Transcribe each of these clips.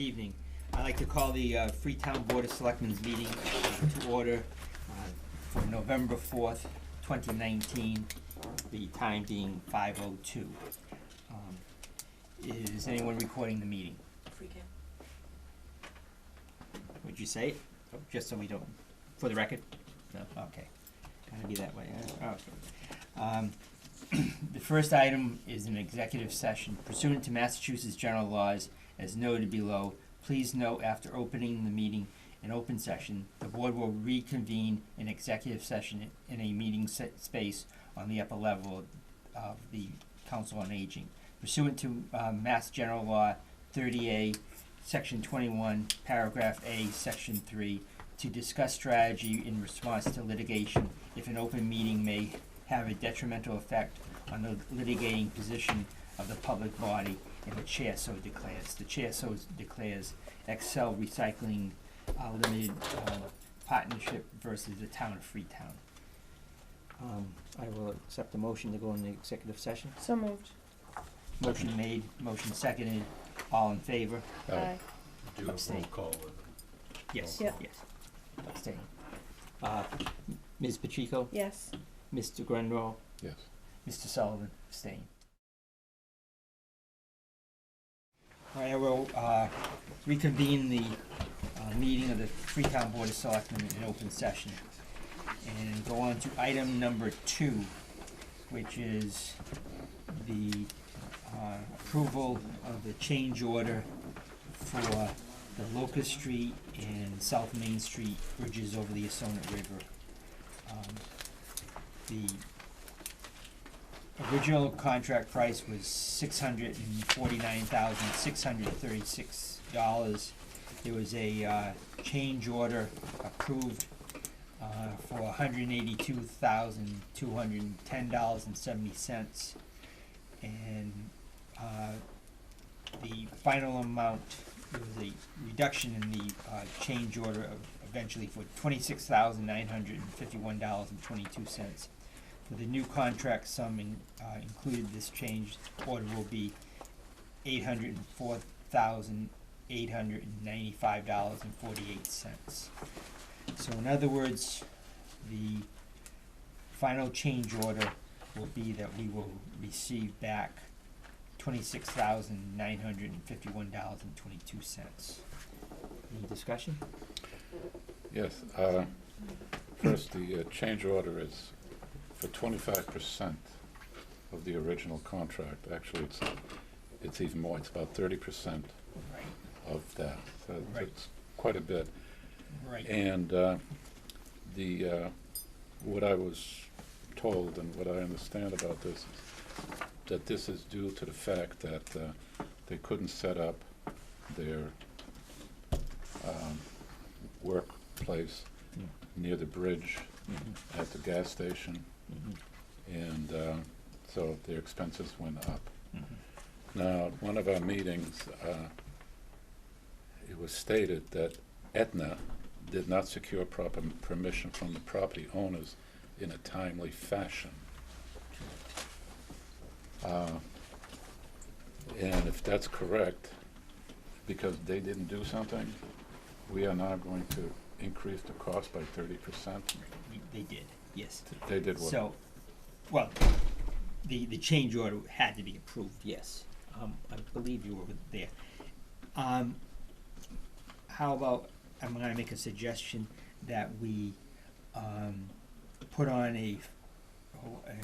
evening. I'd like to call the Freetown Board of Selectmen's meeting to order for November 4th, 2019, the time being 5:02. Is anyone recording the meeting? Freetown. Would you say it? Just so we don't, for the record? No? Okay. Gotta be that way, huh? Okay. The first item is an executive session pursuant to Massachusetts general laws as noted below. Please note after opening the meeting in open session, the board will reconvene in executive session in a meeting space on the upper level of the Council on Aging. Pursuant to Mass General Law 30A, Section 21, Paragraph A, Section 3, to discuss strategy in response to litigation if an open meeting may have a detrimental effect on the litigating position of the public body, and the chair so declares. The chair so declares Excel Recycling Limited Partnership versus the Town of Freetown. I will accept the motion to go into executive session. So moved. Motion made, motion seconded, all in favor? Aye. Do a Abstain. roll call with Yes, Yep. yes. Abstain. Ms. Pacheco? Yes. Mr. Grunwald? Yes. Mr. Sullivan? Abstain. All right, I will reconvene the meeting of the Freetown Board of Selectmen in open session and go on to item number 2, which is the approval of the change order for the Locust Street and South Main Street bridges over the Assonet River. The original contract price was $649,636. There was a change order approved for $182,210.70, and the final amount, there was a reduction in the change order of eventually for $26,951.22. For the new contract sum included, this change order will be $804,895.48. So in other words, the final change order will be that we will receive back $26,951.22. Any discussion? Yes. First, the change order is for 25% of the original contract. Actually, it's even more. It's about 30% Right. of that. So Right. it's quite a bit. Right. And what I was told and what I understand about this is that this is due to the fact that they couldn't set up their workplace near the bridge at the gas station, and so their expenses went up. Now, at one of our meetings, it was stated that Aetna did not secure proper permission from the property owners in a timely fashion. And if that's correct, because they didn't do something, we are now going to increase the cost by 30%. They did, yes. They did what? So, well, the change order had to be approved, yes. I believe you were there. How about, I'm gonna make a suggestion that we put on an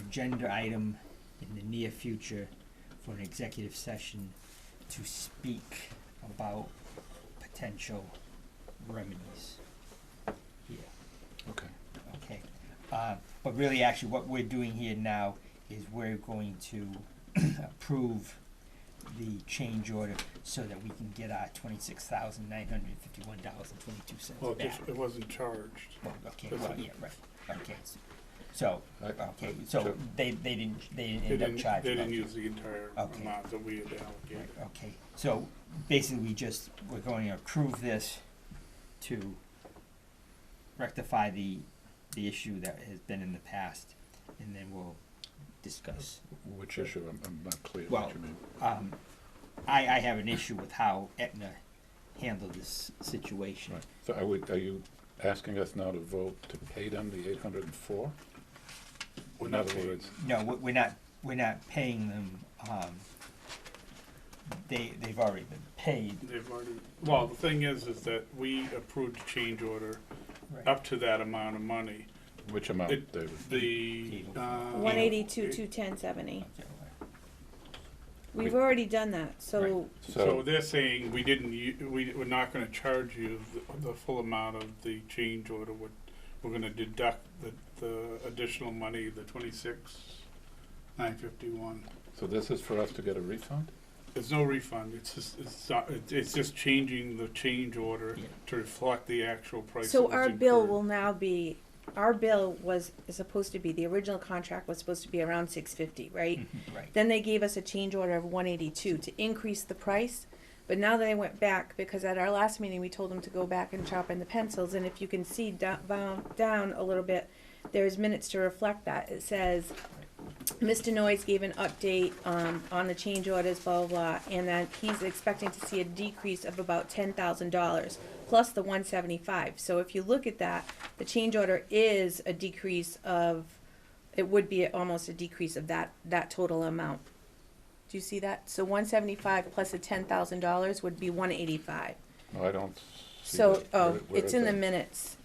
agenda item in the near future for an executive session to speak about potential remedies here. Okay. Okay, but really actually what we're doing here now is we're going to approve the change order so that we can get our $26,951.22 Well, back. it wasn't charged. Well, okay, well, yeah, right, okay, so, okay, so they didn't end up charging. They didn't okay. use the entire Okay. amount that we had allocated. Right, okay, so basically we're going to approve this to rectify the issue that has been in the past, and then we'll discuss. Which issue? I'm not clear Well, what you mean. I have an issue with how Aetna handle this situation. Right. So are you asking us now to vote to pay them the 804? We're In not other paying. words, No, we're not paying them, they've already been paid. They've already, well, the thing is that we approved a change order Right. up to that amount of money. which amount, It- David? The, 182, 21070. Okay, We've already done that, so So they're saying we didn't, we're not gonna charge you the full amount of the change order. We're gonna deduct the additional money, the 26,951. So this is for us to get a refund? There's no refund. It's just changing the change order Yeah. to reflect the actual price. so that was our bill incurred. will now be, our bill is supposed to be, the original contract was supposed to be around 650, right? Right. Then they gave us a change order of 182 to increase the price. But now that I went back, because at our last meeting, we told them to go back and sharpen the pencils, and if you can see down a little bit, there's minutes to reflect that. It says, Mr. Noyes gave an update, on the change orders, blah, blah, blah, and that he's expecting to see a decrease of about $10,000, plus the 175. So if you look at that, the change order is a decrease of, it would be almost a decrease of that total amount. Do you see that? So 175 plus a $10,000 would be 185. No, I don't see So, that. oh, Where it's is in the that? minutes.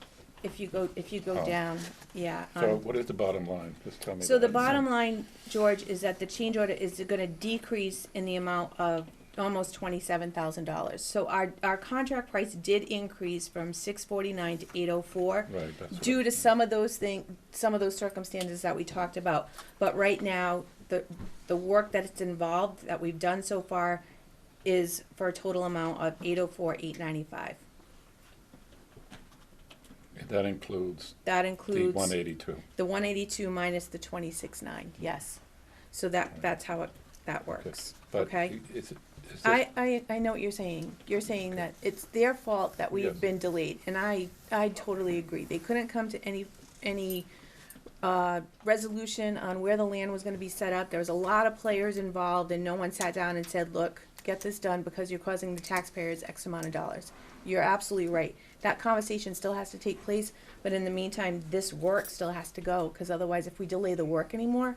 If you go Oh. down, yeah. So what is the bottom line? Just tell me. So the that. bottom line, George, is that the change order is gonna decrease in the amount of almost $27,000. So our contract price did increase from $649 to $804. Right, that's what Due I- to some of those circumstances that we talked about. But right now, the work that's involved, that we've done so far, is for a total amount of $804,895. That includes That the includes 182. the 182 minus the 26.9, yes. So that's how that works, But okay? is this, I know what you're saying. You're saying that it's their fault that we've Yes. been delayed, and I totally agree. They couldn't come to any resolution on where the land was gonna be set up. There was a lot of players involved, and no one sat down and said, look, get this done because you're causing the taxpayers X amount of dollars. You're absolutely right. That conversation still has to take place, but in the meantime, this work still has to go, because otherwise, if we delay the work anymore,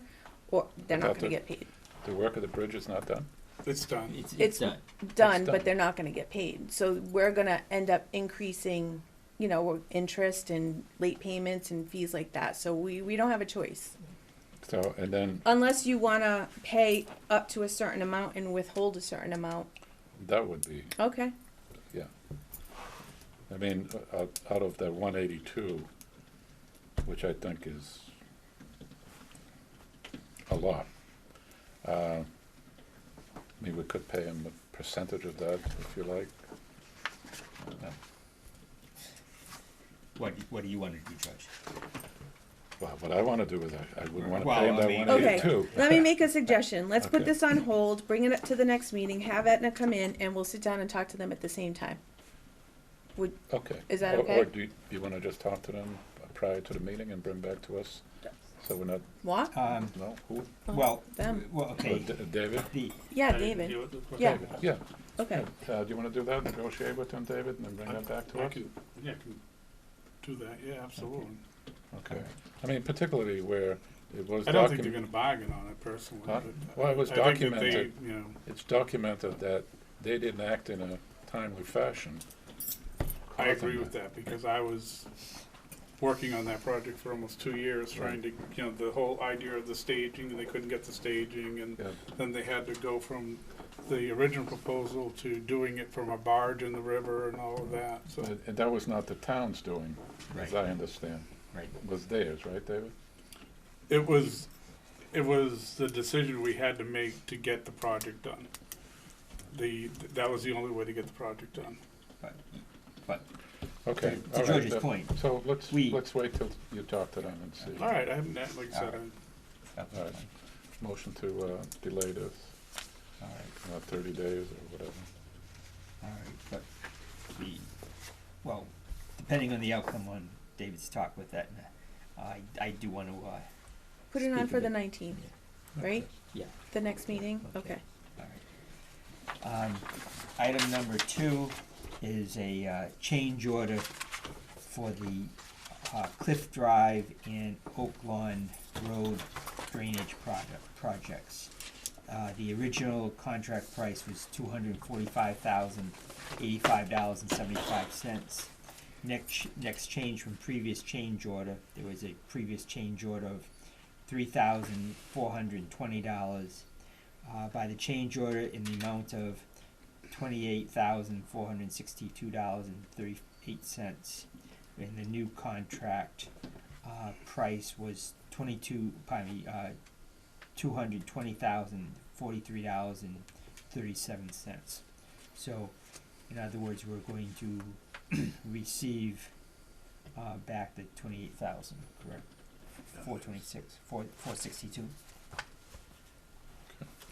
they're not thought gonna the- get paid. the work of the bridge is not done? It's done. It's done. done, It's but done. they're not gonna get paid. So we're gonna end up increasing, interest and late payments and fees like that. So we don't have a choice. So, and then Unless you wanna pay up to a certain amount and withhold a certain amount. that would be, Okay, yeah. I mean, out of that 182, which I think is a lot, I mean, we could pay him a percentage of that if you like. What do you wanna do, Judge? Well, what I wanna do is I wouldn't wanna Well, pay him I that mean- 182. okay. Let me make a suggestion. Let's put Okay. this on hold, bring it up to the next meeting, have Aetna come in, and we'll sit down and talk to them at the same time. Okay. Is that Or okay? do you wanna just talk to them prior to the meeting and bring back to us? So we're not, What? no, who? Well, Them. okay, David? Yeah, I didn't David. deal with it. Yeah. David, yeah. Okay. Do you wanna do that, negotiate with them, David, and then bring that back to I us? can do that, yeah, absolutely. Okay. I mean, particularly where it was I don't think they're documented, gonna bargain on it personally. Huh? but Well, it was I think that documented. they, it's documented that they didn't act in a timely fashion. I agree with that, because I was working on that project for almost 2 years, trying to, the whole idea of the staging, and they couldn't get the staging, and Yeah. then they had to go from the original proposal to doing it from a barge in the river and all of that, so. And that was not the town's doing, as Right. I understand. right. It was theirs, right, David? It was the decision we had to make to get the project done. That was the only way to get the project done. But Okay. to all right, George's point, So let's we- wait till you talk to them and see. All right, I haven't, like I said, that's All right. fine. Motion to delay this All right, 30 days or whatever. all right, but depending on the outcome on David's talk with Aetna, I do wanna, Put it on Speak for of the it. 19th, right? yeah. The next meeting? Okay. All right. Item number 2 is a change order for the Cliff Drive and Oak Lawn Road drainage projects. The original contract price was $245,085.75. Next change from previous change order, there was a previous change order of $3,420. By the change order in the amount of $28,462.38. And the new contract price was $220,043.37. So, in other words, we're going to receive back the 28,000, correct? 426, 462.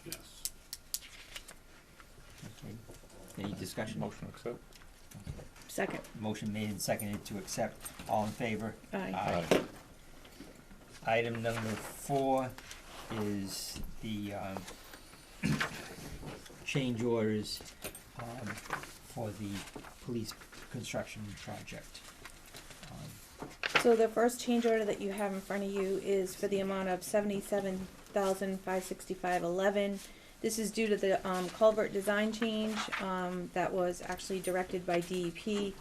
Yes. Okay. Any discussion? Motion accept? Second. Motion made and seconded to accept. All in favor? Aye. Aye. Item number 4 is the change orders for the police construction project. So the first change order that you have in front of you is for the amount of $77,565.11. This is due to the culvert design change that was actually directed by DEP.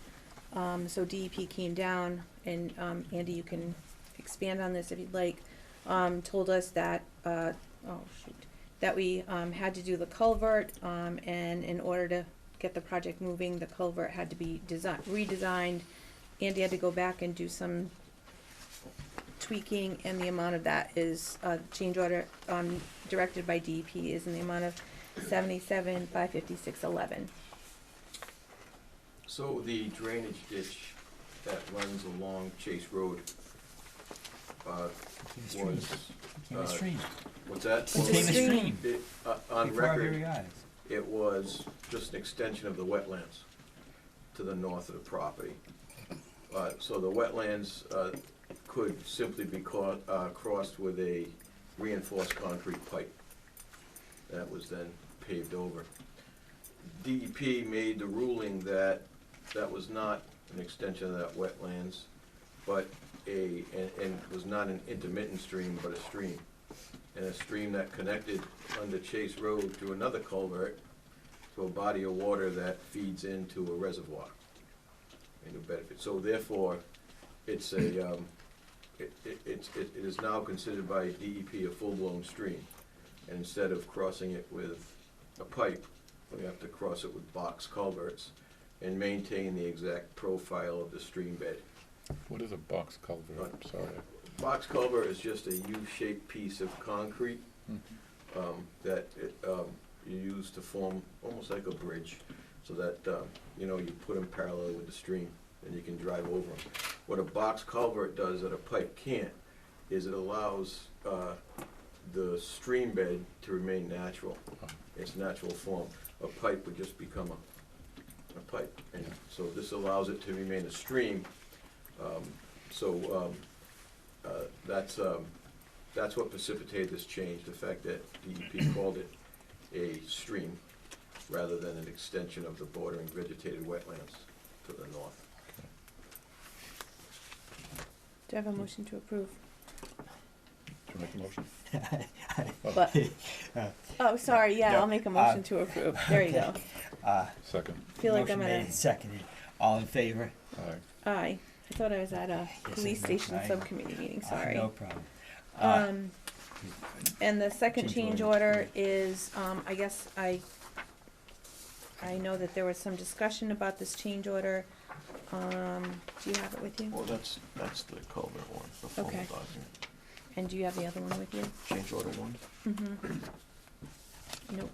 So DEP came down, and Andy, you can expand on this if you'd like, told us that, that we had to do the culvert, and in order to get the project moving, the culvert had to be redesigned. Andy had to go back and do some tweaking, and the amount of that is, change order, directed by DEP is in the amount of $77,556.11. So the drainage ditch that runs along Chase Road, Became a was, stream. what's that? It's a Became a stream. It, on Before our very record, eyes. it was just an extension of the wetlands to the north of the property. So the wetlands, could simply be crossed with a reinforced concrete pipe that was then paved over. DEP made the ruling that that was not an extension of that wetlands, but and was not an intermittent stream, but a stream. And a stream that connected under Chase Road to another culvert to a body of water that feeds into a reservoir, into Bedford. So therefore, it's a, it is now considered by DEP a full-blown stream. And instead of crossing it with a pipe, we have to cross it with box culverts and maintain the exact profile of the stream bed. What is a box culvert? I'm sorry. Box culvert is just a U-shaped piece of concrete that you use to form almost like a bridge, so that you put them parallel with the stream and you can drive over them. What a box culvert does that a pipe can't is it allows the stream bed to remain natural, its natural form. A pipe would just become a pipe, and so this allows it to remain a stream. That's what precipitated this change, the fact that DEP called it a stream rather than an extension of the bordering vegetated wetlands to the north. Do I have a motion to approve? Do you make a motion? But, oh, sorry, yeah, No, I'll make a motion to approve. There you go. Second. Feel like Motion I'm made at and seconded. All in favor? Aye. aye. I thought I was at a police I know. station I know. subcommittee meeting, sorry. No problem. And the second Change change order. order is, I guess I know that there was some discussion about this change order. Do you have it with you? Well, that's the culvert one, the formal Okay. document. And do you have the other one with you? Change order one? Mm-hmm. Nope.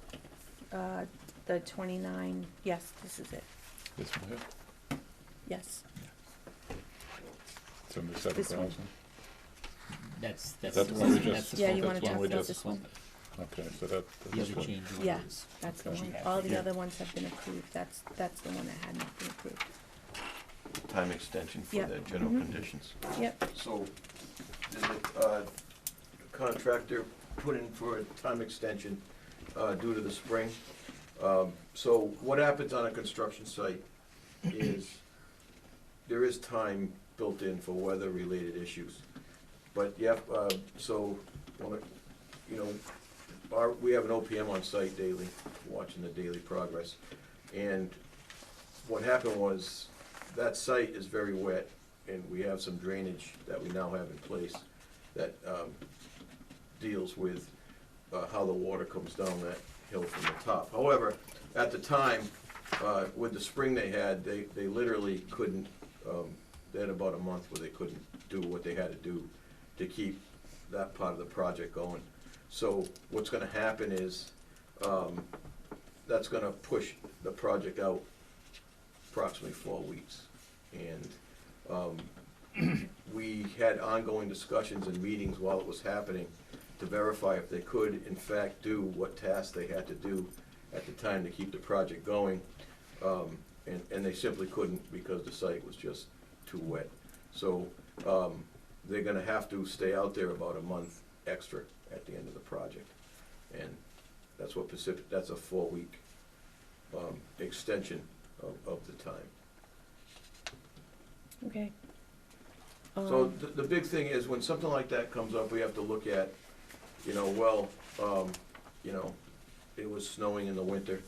The 29, yes, this is it. This one here? Yes. 77,000? That's That's the one we just- that's the Yeah, full- you wanna that's one talk we about just- this one? Okay, so that, The this other one. change Yeah. orders. That's the Okay. one. Yeah. All the Yeah. other ones have been approved. That's the one that hadn't been approved. Time extension for Yep. the general Mhm. conditions. Yep. So, the contractor put in for a time extension due to the spring. So what happens on a construction site is, there is time built in for weather-related issues. But, yeah, so, you know, we have an OPM on site daily, watching the daily progress. And what happened was, that site is very wet, and we have some drainage that we now have in place that deals with how the water comes down that hill from the top. However, at the time, with the spring they had, they literally couldn't, they had about a month where they couldn't do what they had to do to keep that part of the project going. So what's gonna happen is, that's gonna push the project out approximately 4 weeks. And we had ongoing discussions and meetings while it was happening to verify if they could, in fact, do what tasks they had to do at the time to keep the project going. And they simply couldn't because the site was just too wet. So they're gonna have to stay out there about a month extra at the end of the project. And that's what that's a 4-week extension of the time. Okay. So the big thing is, when something like that comes up, we have to look at, you know, well, you know, it was snowing in the winter,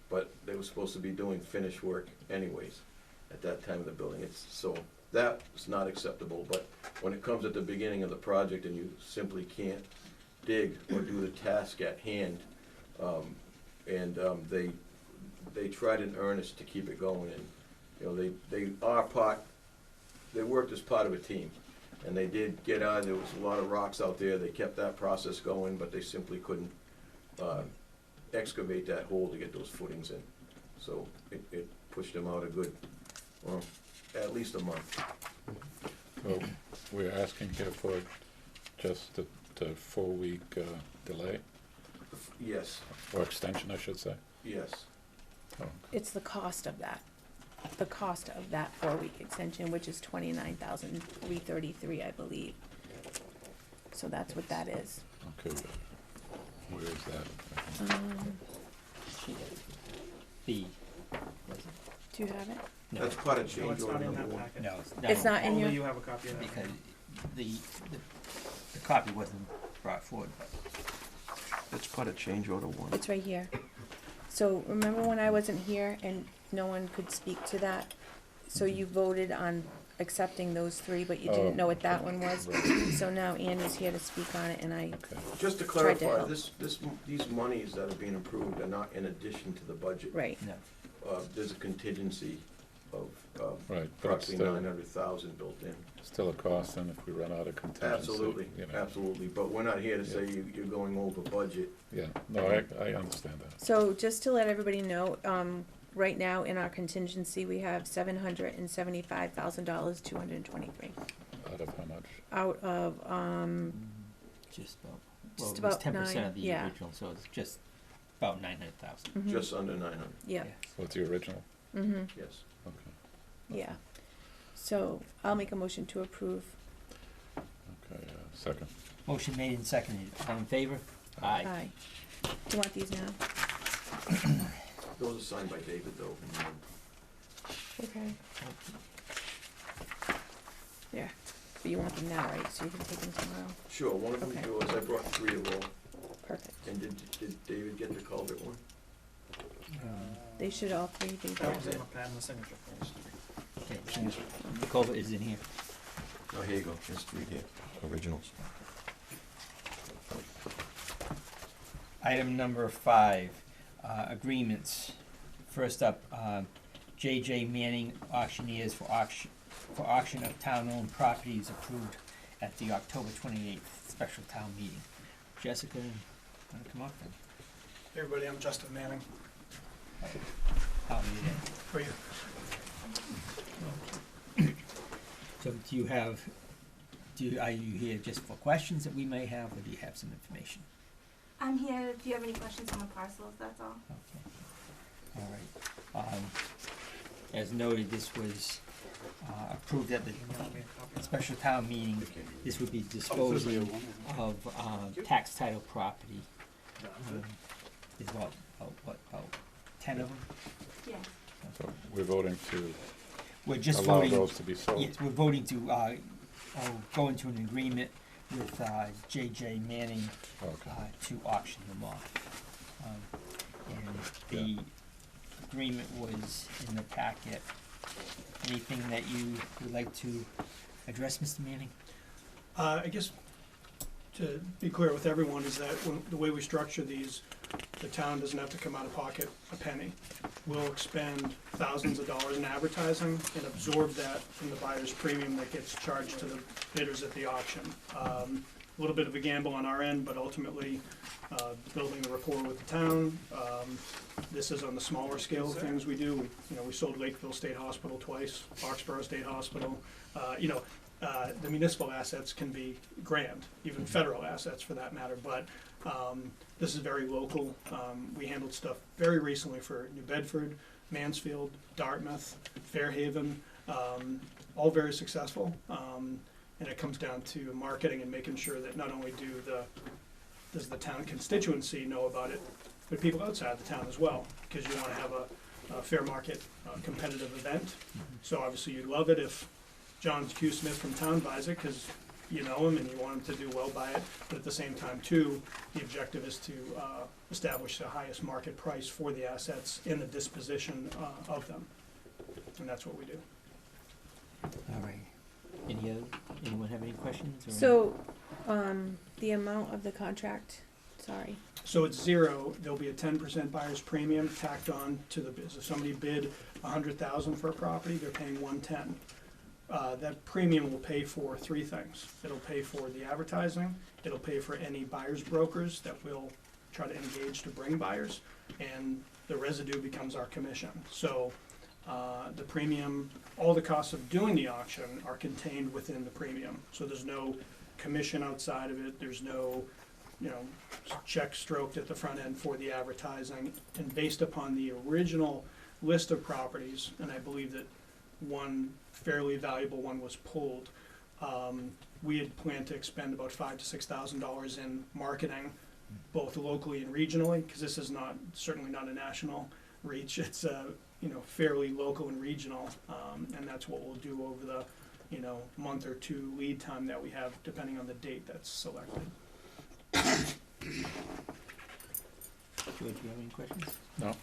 but they were supposed to be doing finish work anyways at that time of the building. So that's not acceptable, but when it comes at the beginning of the project and you simply can't dig or do the task at hand, and they tried in earnest to keep it going, and, you know, they worked as part of a team, and they did get on. There was a lot of rocks out there. They kept that process going, but they simply couldn't excavate that hole to get those footings in. So it pushed them out a good, well, at least a month. So we're asking here for just the 4-week delay, Yes, or extension, I should say. yes. Oh, It's the cost of that. The cost of that 4-week extension, which is $29,333, I believe. So that's what that is. okay. Where is that? B, was it? Do you have it? No, That's part of No, change it's order not in number that one. packet. no, It's not in Only your, you have a copy of that. because the copy wasn't brought forward, but That's part of change order 1. it's right here. So remember when I wasn't here and no one could speak to that? So you voted on accepting those 3, but you Oh. didn't know what that one was. So now Andy's here to speak on it, and I, Okay. Just to Tried to clarify, help. these monies that are being approved are not in addition to the budget. right. no. There's a contingency of Right, but it's approximately still, 900,000 built in. still a cost, and if we run out of contingency, Absolutely, you know. absolutely, but we're not here to say Yeah. you're going over budget. Yeah, no, I understand that. So just to let everybody know, right now in our contingency, we have $775,000, 223. Out of how much? Out of, Just about, Just well, it was about 10% 9, of the yeah. original, so it's just about 900,000. mhm, Just under 900, yeah, What's the original? mm-hmm, yes. Okay, yeah. So I'll make a motion to approve. okay, second. Motion made and seconded, all in favor? Aye. Do you want these now? Those are signed by David, though. Okay. There, but you want them now, right, so you can take them tomorrow? Sure, one of them's Okay. yours, I brought 3 of them. Perfect. And did David get the culvert one? They should all 3 be That there. was in the pad and the signature first. Okay, so the culvert is in here. Oh, here you go, there's 3 here, originals. Item number 5, agreements. First up, J.J. Manning Auctioneers for auction of town-owned properties approved at the October 28th special town meeting. Jessica, wanna come up then? Hey everybody, I'm Justin Manning. How are you then? How are you? So are you here just for questions that we may have, or do you have some information? I'm here if you have any questions on the parcels, that's all. Okay, all right. As noted, this was approved at the special town meeting. This would be disposing of tax title property. There's about 10 of them? Yes. So we're voting to We're just allow voting, those to be sold. yes, we're voting to, go into an agreement with, J.J. Manning, Okay. to auction them off. And the agreement was in the packet. Anything that you would like to address, Mr. Manning? I guess, to be clear with everyone, is that the way we structure these, the town doesn't have to come out of pocket a penny. We'll expend thousands of dollars in advertising and absorb that from the buyer's premium that gets charged to the bidders at the auction. A little bit of a gamble on our end, but ultimately, building the rapport with the town. This is on the smaller scale of things we do. We sold Lakeville State Hospital twice, Foxborough State Hospital. The municipal assets can be grand, even federal assets for that matter, but this is very local. We handled stuff very recently for New Bedford, Mansfield, Dartmouth, Fairhaven, all very successful. And it comes down to marketing and making sure that not only does the town constituency know about it, but people outside the town as well, because you want to have a fair market competitive event. So obviously you'd love it if John Q. Smith from town buys it, because you know him and you want him to do well by it, but at the same time too, the objective is to establish the highest market price for the assets in the disposition of them, and that's what we do. All right. Anyone have any questions? Or? So, the amount of the contract, sorry. So it's zero. There'll be a 10% buyer's premium tacked on to the bid. So if somebody bid $100,000 for a property, they're paying $110,000. That premium will pay for three things. It'll pay for the advertising, it'll pay for any buyer's brokers that will try to engage to bring buyers, and the residue becomes our commission. So the premium, all the costs of doing the auction are contained within the premium. So there's no commission outside of it, there's no check stroked at the front end for the advertising. And based upon the original list of properties, and I believe that one fairly valuable one was pulled, we had planned to expend about $5,000 to $6,000 in marketing, both locally and regionally, because this is certainly not a national reach. It's fairly local and regional, and that's what we'll do over the month or two lead time that we have, depending on the date that's selected. George, do you have any questions? No,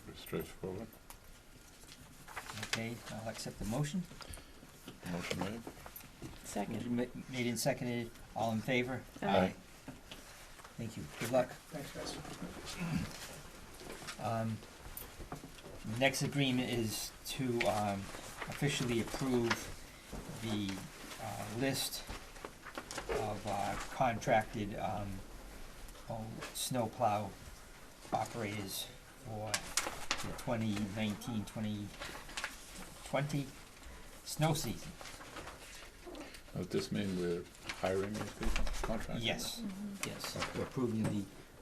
pretty straightforward. Okay, I'll accept the motion. Motion made. Second. Motion made and seconded. All in favor? Aye. Thank you. Good luck. Thanks, guys. The next agreement is to officially approve the list of contracted snowplow operators for the 2019-2020 snow season. Does this mean we're hiring these people, contractors? Yes, yes. We're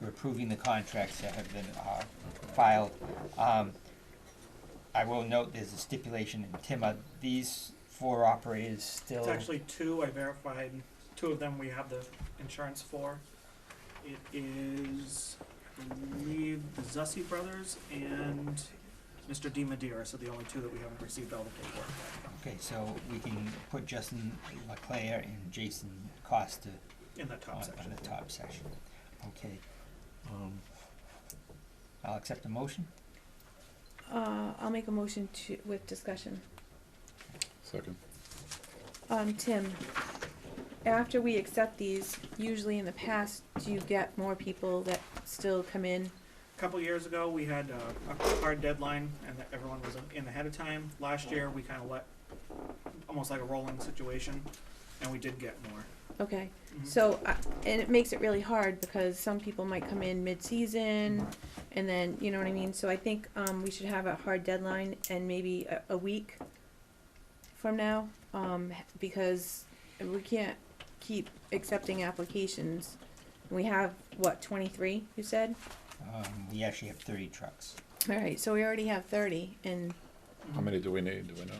approving the contracts that have been filed. I will note there's a stipulation, Tim, are these 4 operators still? It's actually 2, I verified, 2 of them we have the insurance for. It is, I believe, the Zussi brothers and Mr. D. Madeira, so the only 2 that we haven't received all the paperwork back Okay, so we can put Justin LeClaire and Jason Costa from, in that top section. on the top section. Okay. I'll accept the motion. I'll make a motion with discussion. Second. Tim, after we accept these, usually in the past, do you get more people that still come in? A couple years ago, we had a hard deadline, and that everyone was in ahead of time. Last year, we kind of let, almost like a rolling situation, and we did get more. Okay, Mhm. so, and it makes it really hard because some people might come in mid-season, and then, you know what I mean? So I think we should have a hard deadline and maybe a week from now, because we can't keep accepting applications. We have, 23, you said? We actually have 30 trucks. All right, so we already have 30, and How many do we need, do we know?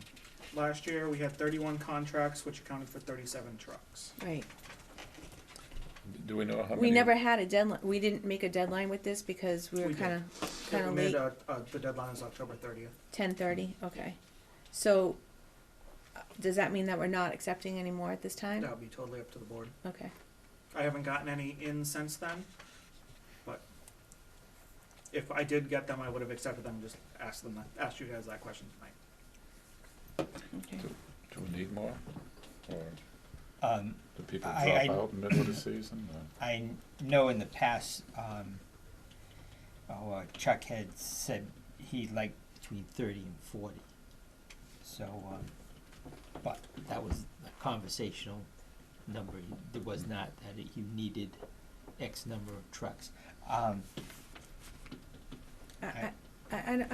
Last year, we had 31 contracts, which accounted for 37 trucks. right. Do we know how many? We never had a deadline. We didn't make a deadline with this because we were We did. kind of kinda We late? made, the deadline is October 30th. 10:30, okay. So, does that mean that we're not accepting any more at this time? That would be totally up to the board. Okay, I haven't gotten any in since then, but if I did get them, I would have accepted them, just asked you guys that question tonight. okay. Do we need more? Or Um, do people I- drop I- out in the middle of the season? I know in the past, Chuck had said he liked between 30 and 40. So, but that was a conversational number. It was not that you needed X number of trucks. I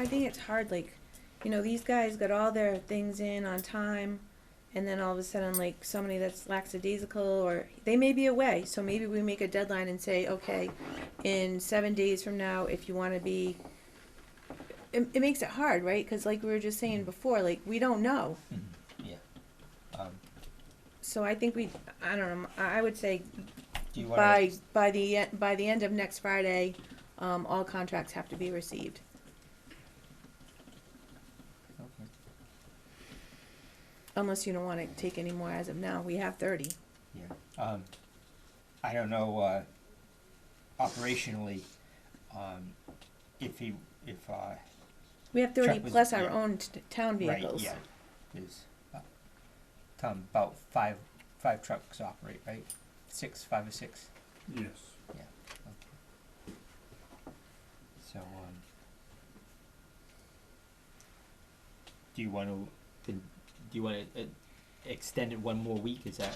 think it's hard, like, you know, these guys got all their things in on time, and then all of a sudden, like, somebody that's lackadaisical, or they may be away, so maybe we make a deadline and say, okay, in 7 days from now, if you wanna be, it makes it hard, right? Cause like we were just saying before, like, we don't know. Yeah. So I think I don't know, I would say Do you wanna? by the end of next Friday, all contracts have to be received. Okay. Unless you don't wanna take any more as of now, we have 30. Yeah. I don't know, operationally, if We have 30 Chuck was- plus our yeah. own town right, vehicles. yeah, there's, about five trucks operate, right? 5 or 6? Yes. So, do you want to extend it one more week? Is that?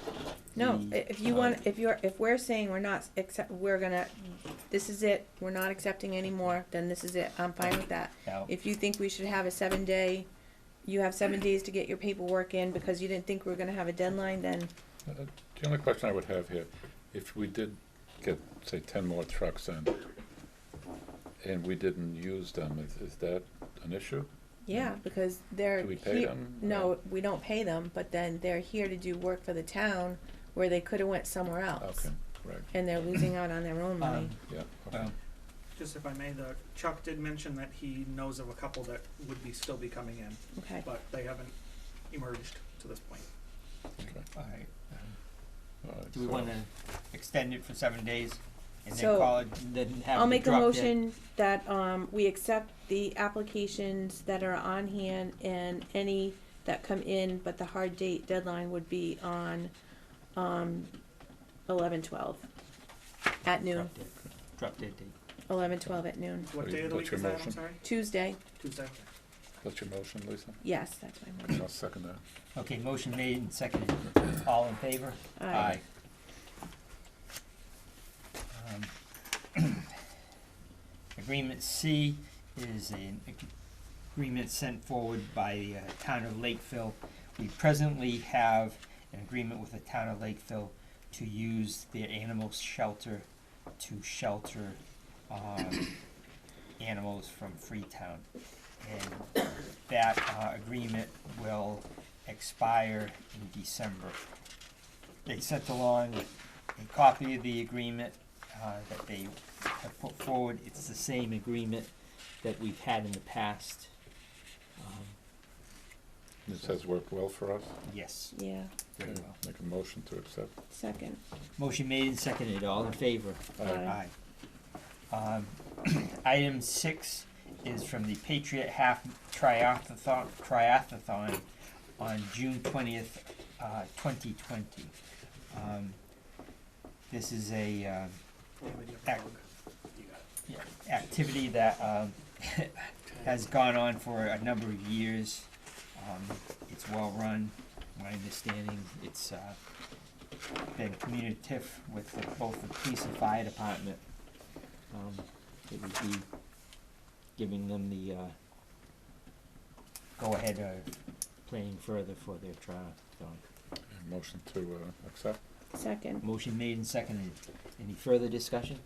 No, the, if you want, if we're saying we're not this is it, we're not accepting anymore, then this is it, I'm fine with that. Now, If you think we should have a 7-day, you have 7 days to get your paperwork in because you didn't think we were gonna have a deadline, then, The only question I would have here, if we did get, say, 10 more trucks in, and we didn't use them, is that an issue? yeah, because they're Do we pay here- them? No, we don't pay them, but then they're here to do work for the town where they could've went somewhere else. Okay, right, And they're losing out on their own money. yeah, okay. Just if I may, Chuck did mention that he knows of a couple that would still be coming in, Okay, but they haven't emerged to this point. Okay. all right. All right, Do we so- want to extend it for 7 days and then So, call it, and then have I'll it make a drop dead? motion that, we accept the applications that are on hand and any that come in, but the hard date deadline would be on, 11/12 at noon, Drop dead date. 11/12 at noon, What Wait, day of the what's week is your that, I'm motion? sorry? Tuesday, Tuesday? That's your motion, Lisa? yes, that's my motion. I'll second that. Okay, motion made and seconded. All in favor? Aye. Agreement C is an agreement sent forward by the town of Lakeville. We presently have an agreement with the town of Lakeville to use their animal shelter to shelter animals from Freetown. And that agreement will expire in December. They sent along a copy of the agreement that they have put forward. It's the same agreement that we've had in the past. This has worked well for us. Yes, Yeah, very Okay, well. Make a motion to accept. second, Motion made and seconded, all in favor? Aye. Aye. Item 6 is from the Patriot Half Triathlon on June 20th, 2020. This is a David, you have Act- a plug. You got it. activity that has gone on for a number of years. It's well run, my understanding. It's been communicative with both the police and fire department. It would be giving them the go-ahead of planning further for their triathlon. Motion to accept. second, Motion made and seconded. Any further discussion?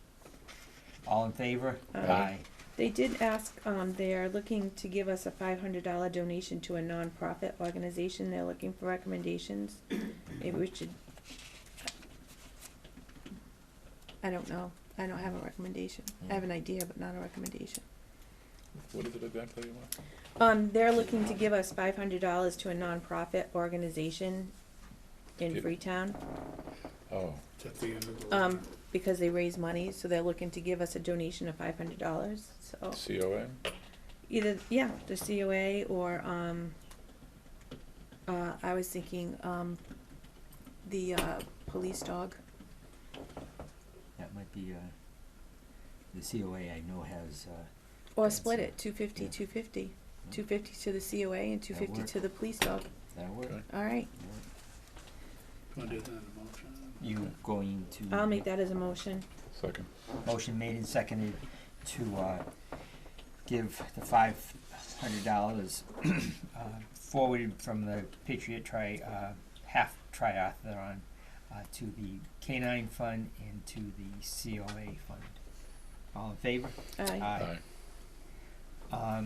All in favor? Aye. They did ask, they are looking to give us a $500 donation to a nonprofit organization. They're looking for recommendations. Maybe we should, I don't know. I don't have a recommendation. I have an idea, but not a recommendation. What is it exactly you want? They're looking to give us $500 to a nonprofit organization in Yeah. Freetown, Oh, It's at the end of the. because they raise money, so they're looking to give us a donation of $500, so. COA? Either, yeah, the COA or, I was thinking, the, police dog. That might be, the COA I know has, Or That's split it. it, 250, Yeah. 250. 250 to the COA and 250 work. to the police dog. that'll work. Okay. All right, Want to do that in a motion? You going to? I'll make that as a motion. Second. Motion made and seconded to, give the $500, forwarded from the Patriot half triathlon, to the K-9 fund and to the COA fund. All in favor? Aye. Aye.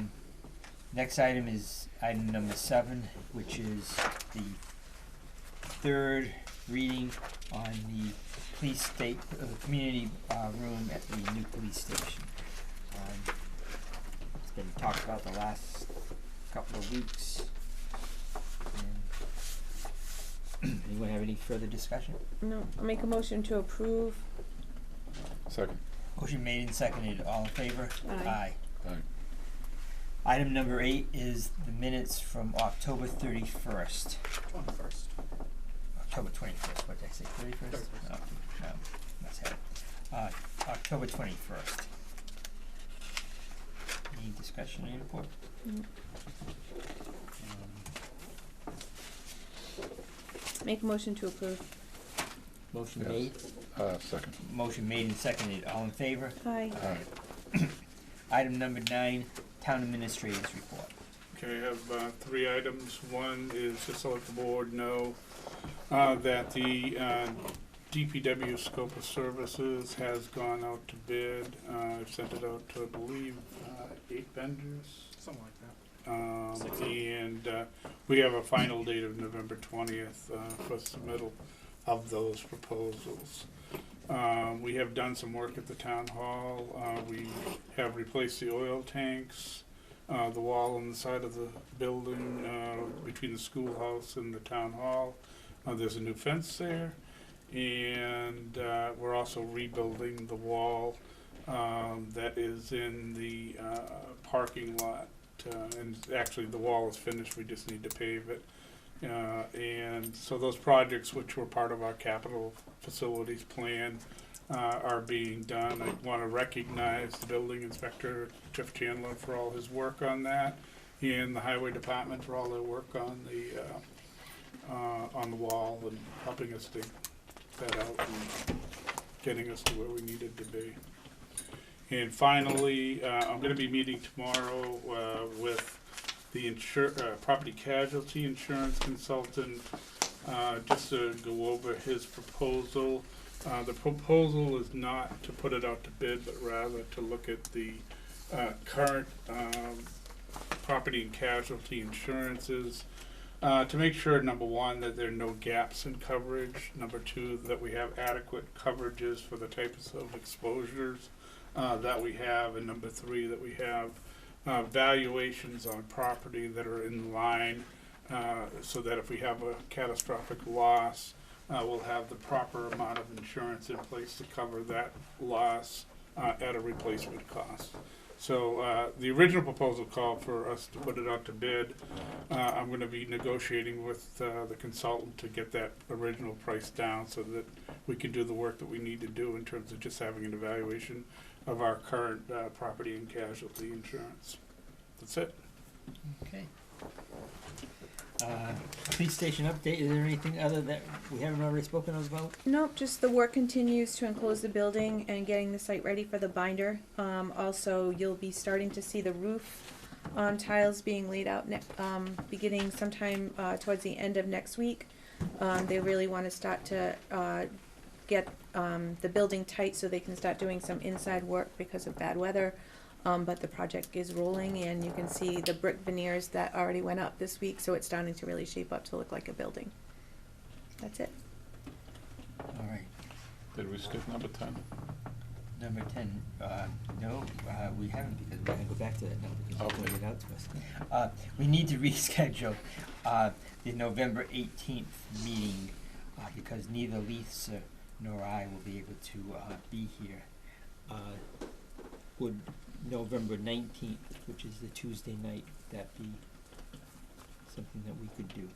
Next item is item number 7, which is the third reading on the community room at the new police station. It's been talked about the last couple of weeks. And anyone have any further discussion? No, I'll make a motion to approve. Second. Motion made and seconded. All in favor? Aye. Aye. Item number 8 is the minutes from October 31st. 21st. October 21st, what did I say, 31st? 31st. Oh, no, must have it. October 21st. Any discussion, any report? Mm. Um, Make a motion to approve. Motion Yes. made, Second. motion made and seconded, all in favor? Aye. Aye. Item number 9, town administrator's report. Okay, I have 3 items. One is just to let the board know that the DPW scope of services has gone out to bid. I've sent it out to, I believe, 8 vendors. Something like that. And we have a final date of November 20th for submittal of those proposals. We have done some work at the town hall. We have replaced the oil tanks, the wall on the side of the building between the schoolhouse and the town hall. There's a new fence there. And we're also rebuilding the wall that is in the parking lot. And actually, the wall is finished, we just need to pave it. And so those projects, which were part of our capital facilities plan, are being done. I want to recognize the building inspector, Jeff Chandler, for all his work on that, and the highway department for all their work on the wall and helping us dig that out and getting us to where we needed to be. And finally, I'm going to be meeting tomorrow with the property casualty insurance consultant just to go over his proposal. The proposal is not to put it out to bid, but rather to look at the current property and casualty insurances to make sure, number 1, that there are no gaps in coverage, number 2, that we have adequate coverages for the types of exposures that we have, and number 3, that we have valuations on property that are in line so that if we have a catastrophic loss, we'll have the proper amount of insurance in place to cover that loss at a replacement cost. So the original proposal called for us to put it out to bid. I'm going to be negotiating with the consultant to get that original price down so that we can do the work that we need to do in terms of just having an evaluation of our current property and casualty insurance. That's it. Okay. Police station update, is there anything other that we haven't already spoken about? Nope, just the work continues to enclose the building and getting the site ready for the binder. Also, you'll be starting to see the roof tiles being laid out beginning sometime towards the end of next week. They really want to start to get the building tight so they can start doing some inside work because of bad weather. But the project is rolling, and you can see the brick veneers that already went up this week, so it's starting to really shape up to look like a building. That's it. All right. Did we skip number 10? Number 10, no, we haven't, because we're gonna go back to that now, because you Okay. pointed it out to us. We need to reschedule, the November 18th meeting, because neither Lisa nor I will be able to, be here. Would November 19th, which is the Tuesday night, that be something that we could do?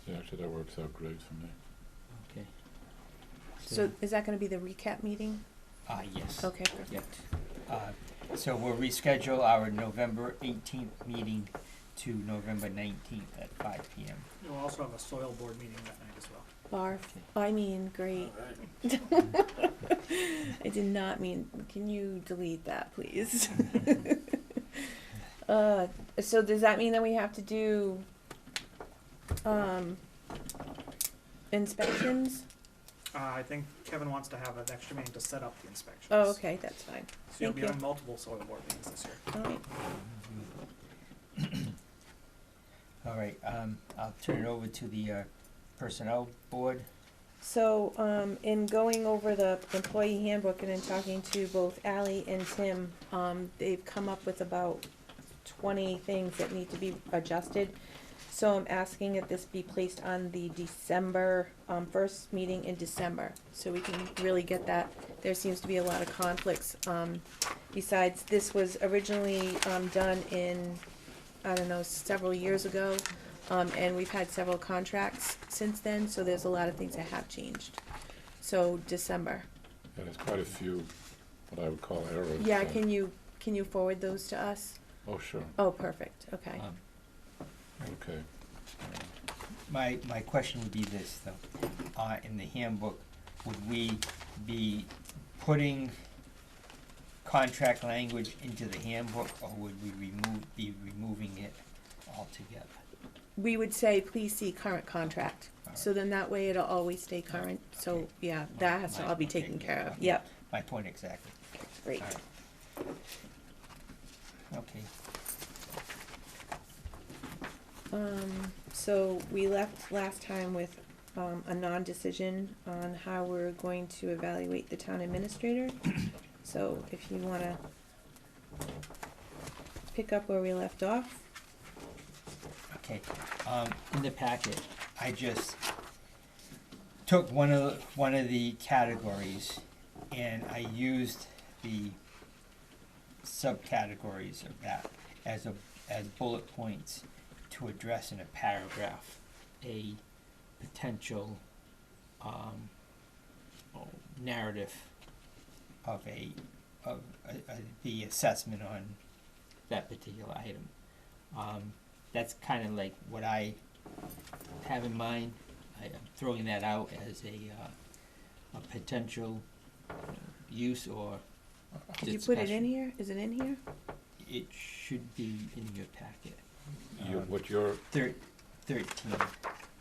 Yeah, actually, that works out great for me. Okay. So is that gonna be the recap meeting? Yes. Okay, perfect. So we'll reschedule our November 18th meeting to November 19th at 5 PM. We'll also have a soil board meeting that night as well. Barf, I mean, great. Alright. I did not mean, can you delete that, please? So does that mean that we have to do, inspections? I think Kevin wants to have an extra meeting to set up the inspections. Oh, okay, that's fine. So you'll Thank be you. having multiple soil board meetings this year. All right. All right, I'll turn it over to the Personnel Board. So, in going over the employee handbook and in talking to both Ally and Tim, they've come up with about 20 things that need to be adjusted. So I'm asking that this be placed on the December, first meeting in December, so we can really get that. There seems to be a lot of conflicts. Besides, this was originally, done in, I don't know, several years ago. And we've had several contracts since then, so there's a lot of things that have changed. So December. Yeah, there's quite a few, what I would call errors. Yeah, can you forward those to us? Oh, sure, Oh, perfect, okay. Um, okay. My question would be this, though. In the handbook, would we be putting contract language into the handbook, or would we be removing it altogether? We would say, please see current contract, so then that way it'll always stay current, so, Okay. yeah, that has to all be Okay, taken care of, okay. yep, My point exactly. great. All right. Okay. So we left last time with, a non-decision on how we're going to evaluate the town administrator. So if you wanna pick up where we left off. Okay, in the packet, I just took one of the categories and I used the subcategories of that as bullet points to address in a paragraph a potential narrative of the assessment on that particular item. That's kind of like what I have in mind. I'm throwing that out as a potential use or Did you put it in discussion. here? Is it in here? It should be in your packet. What your, 13,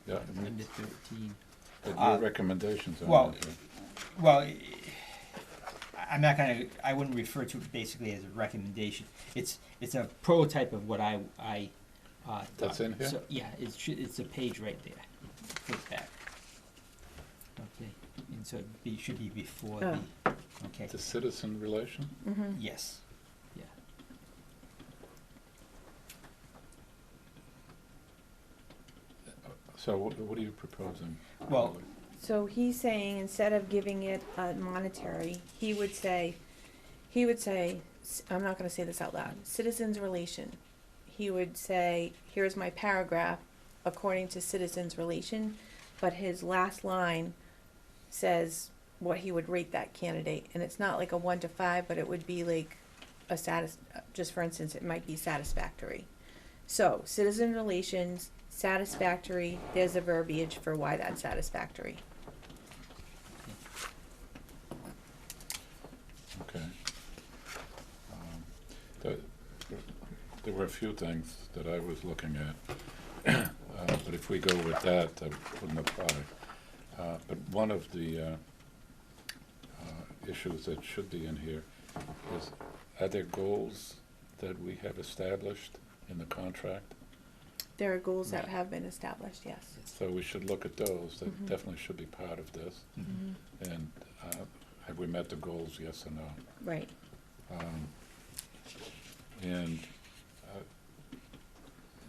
yeah, under 13. your recommendations on well, that, Well, I'm not gonna, I wouldn't refer to it basically as a recommendation. It's a prototype of what I thought. That's in here? So, yeah, it's a page right there, flip back. Okay, and so it should be before the, okay, the citizen relation? Mm-hmm. yes, yeah. So what are you proposing? Well, So he's saying instead of giving it monetary, he would say, I'm not gonna say this out loud, citizens relation. He would say, here's my paragraph according to citizens relation, but his last line says what he would rate that candidate. And it's not like a 1 to 5, but it would be like just for instance, it might be satisfactory. So citizen relations, satisfactory, there's a verbiage for why that's satisfactory. Okay. There were a few things that I was looking at, but if we go with that, that wouldn't apply. But one of the issues that should be in here is, are there goals that we have established in the contract? There are goals that Right. have been established, yes. So we should look at those, that Mhm. definitely should be part of this. Mhm. And have we met the goals, yes or no? Right. And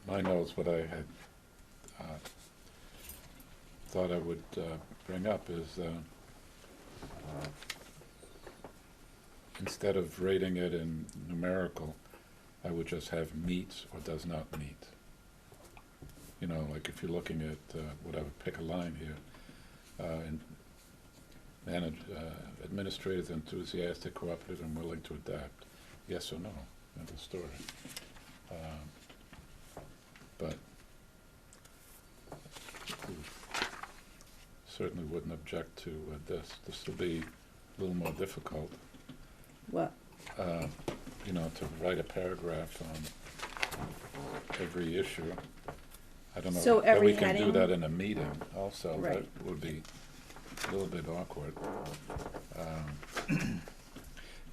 my notes, what I had thought I would bring up is instead of rating it in numerical, I would just have meets or does not meet. You know, like if you're looking at whatever, pick a line here, administrators enthusiastic, cooperative, and willing to adapt. Yes or no? End of story. But certainly wouldn't object to this. This will be a little more difficult, What? you know, to write a paragraph on every issue. I don't know So that we every can do heading- that in a meeting also. Right. That would be a little bit awkward.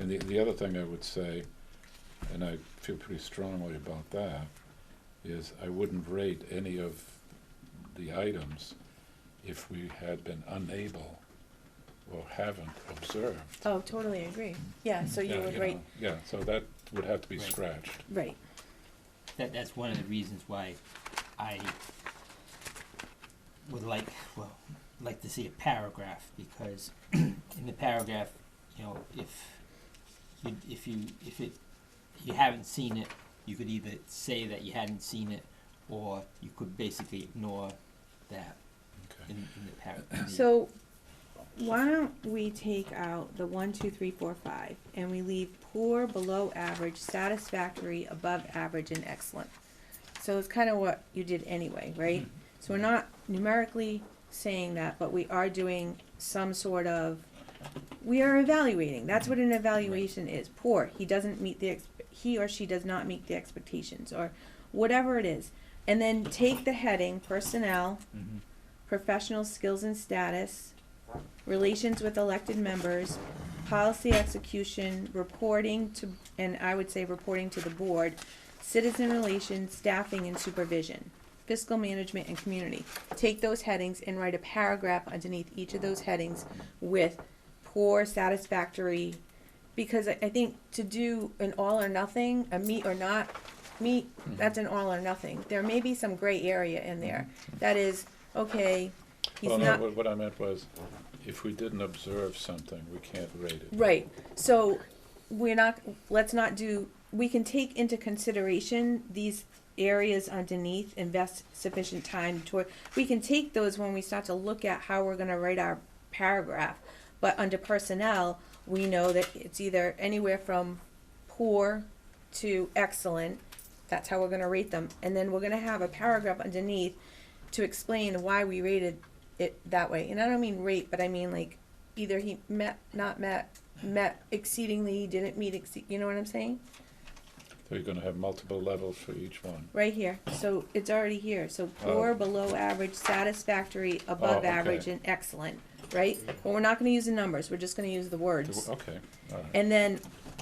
And the other thing I would say, and I feel pretty strongly about that, is I wouldn't rate any of the items if we had been unable or haven't observed. Oh, totally agree. Yeah, so you Yeah, would know, rate, Yeah, so that would have to be Right. scratched. right. That's one of the reasons why I would like to see a paragraph, because in the paragraph, you know, if you haven't seen it, you could either say that you hadn't seen it, or you could basically ignore that Okay. in the paragraph. So why don't we take out the 1, 2, 3, 4, 5, and we leave poor, below average, satisfactory, above average, and excellent. So it's kind of what you did anyway, right? So we're not numerically saying that, but we are doing some sort of, we are evaluating. That's what an evaluation is. Poor, he or she does not meet the expectations, or whatever it is. And then take the heading, personnel, Mhm. professional skills and status, relations with elected members, policy execution, reporting to, and I would say reporting to the board, citizen relations, staffing and supervision, fiscal management and community. Take those headings and write a paragraph underneath each of those headings with poor, satisfactory, because I think to do an all or nothing, a meet or not meet, that's an all or nothing. There may be some gray area in there. That is, okay, he's Well, not. no, what I meant was, if we didn't observe something, we can't rate it. Right, so let's not do, we can take into consideration these areas underneath, invest sufficient time toward, we can take those when we start to look at how we're gonna write our paragraph. But under personnel, we know that it's either anywhere from poor to excellent, that's how we're gonna rate them. And then we're gonna have a paragraph underneath to explain why we rated it that way. And I don't mean rate, but I mean like either he met, not met, met exceedingly, didn't meet you know what I'm saying? So you're gonna have multiple levels for each one. Right here, so it's already here, so poor, Oh. below average, satisfactory, above okay. average, and excellent, right? But we're not gonna use the numbers, we're just gonna use the words. Okay, all right.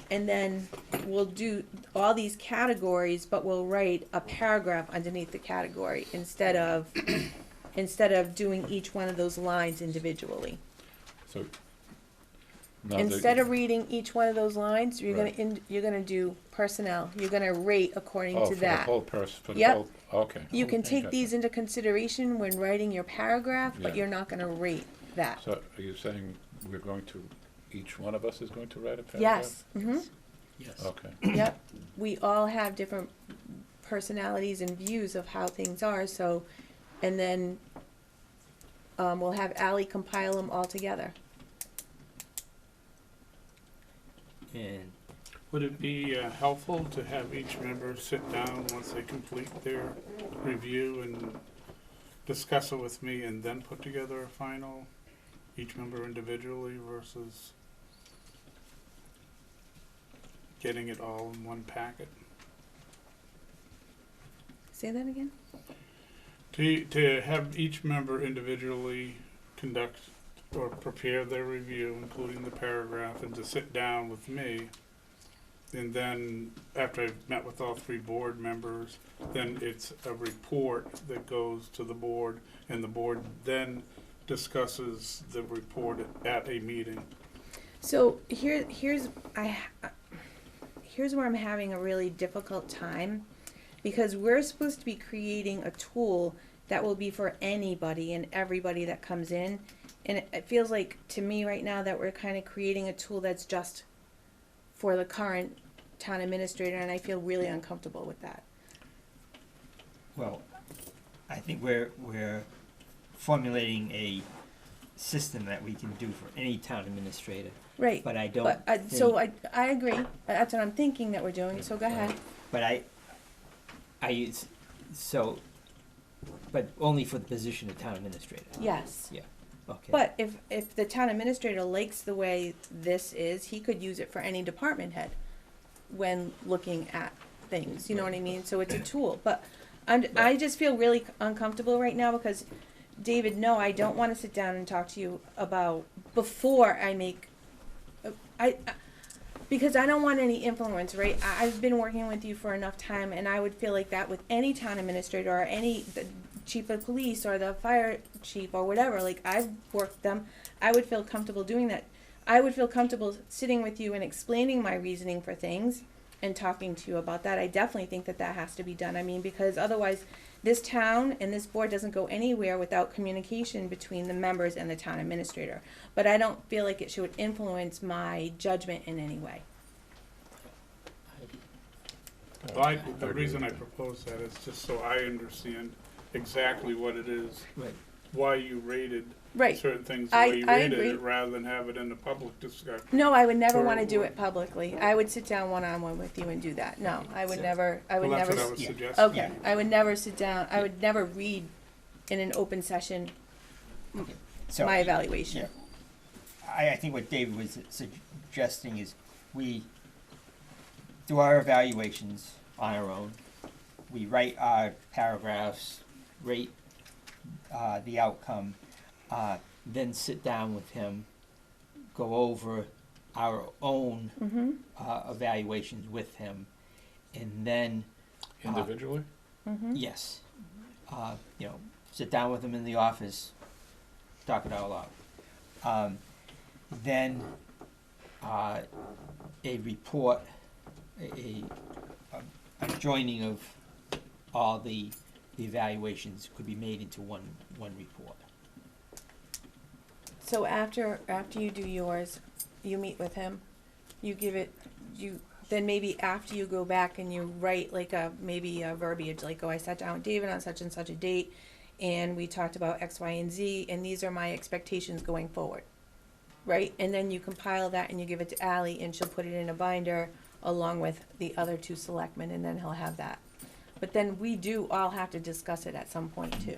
And then we'll do all these categories, but we'll write a paragraph underneath the category instead of doing each one of those lines individually. So, now Instead of reading each one of those lines, you're Right. you're gonna do personnel, you're gonna rate according to for the that. whole person, for the Yep. whole, okay. You can Okay, take gotcha. these into consideration when writing your paragraph, but Yeah. you're not gonna rate that. So are you saying we're going to, each one of us is going to write a paragraph? Yes, Yes. Okay, yep. We all have different personalities and views of how things are, so, and then, we'll have Ally compile them all together. And Would it be helpful to have each member sit down once they complete their review and discuss it with me and then put together a final, each member individually versus getting it all in one packet? Say that again? To have each member individually conduct or prepare their review, including the paragraph, and to sit down with me And then, after I've met with all 3 board members, then it's a report that goes to the board, and the board then discusses the report at a meeting. So here's where I'm having a really difficult time, because we're supposed to be creating a tool that will be for anybody and everybody that comes in, and it feels like to me right now that we're kind of creating a tool that's just for the current town administrator, and I feel really uncomfortable with that. Well, I think we're formulating a system that we can do for any town administrator, Right. but I don't But, so I agree, that's what I'm thinking that we're doing, so go ahead. But but only for the position of town administrator. Yes. Okay. But if the town administrator likes the way this is, he could use it for any department head when looking at things, you know what I mean? So it's a tool, but I just feel really uncomfortable right now because, David, no, I don't wanna sit down and talk to you about, before I make, because I don't want any influence, right? I've been working with you for enough time, and I would feel like that with any town administrator or the chief of police or the fire chief or whatever, like I've worked them, I would feel comfortable doing that. I would feel comfortable sitting with you and explaining my reasoning for things and talking to you about that. I definitely think that that has to be done. I mean, because otherwise this town and this board doesn't go anywhere without communication between the members and the town administrator. But I don't feel like it should influence my judgment in any way. The reason I propose that is just so I understand exactly what it is, Right. why you rated Right. certain things the I- way you I rated agree. it, rather than have it in the public discussion. No, I would never Or- want to do it publicly. I would sit down one-on-one with you and do that. No, I would never, I would Well, that's never. what I was yeah. suggesting. Okay, I would never sit down, I would never read in an open session So, my evaluation. yeah. I think what David was suggesting is we do our evaluations on our own. We write our paragraphs, rate the outcome, then sit down with him, go over our own Mm-hmm, evaluations with him, and then Individually? mm-hmm. yes, sit down with him in the office, talk it all out. Then a report, a joining of all the evaluations could be made into one report. So after you do yours, you meet with him, you give it, then maybe after you go back and you write like maybe a verbiage, like, oh, I sat down with David on such and such a date, and we talked about X, Y, and Z, and these are my expectations going forward, right? And then you compile that and you give it to Ally, and she'll put it in a binder along with the other 2 selectmen, and then he'll have that. But then we do all have to discuss it at some point too.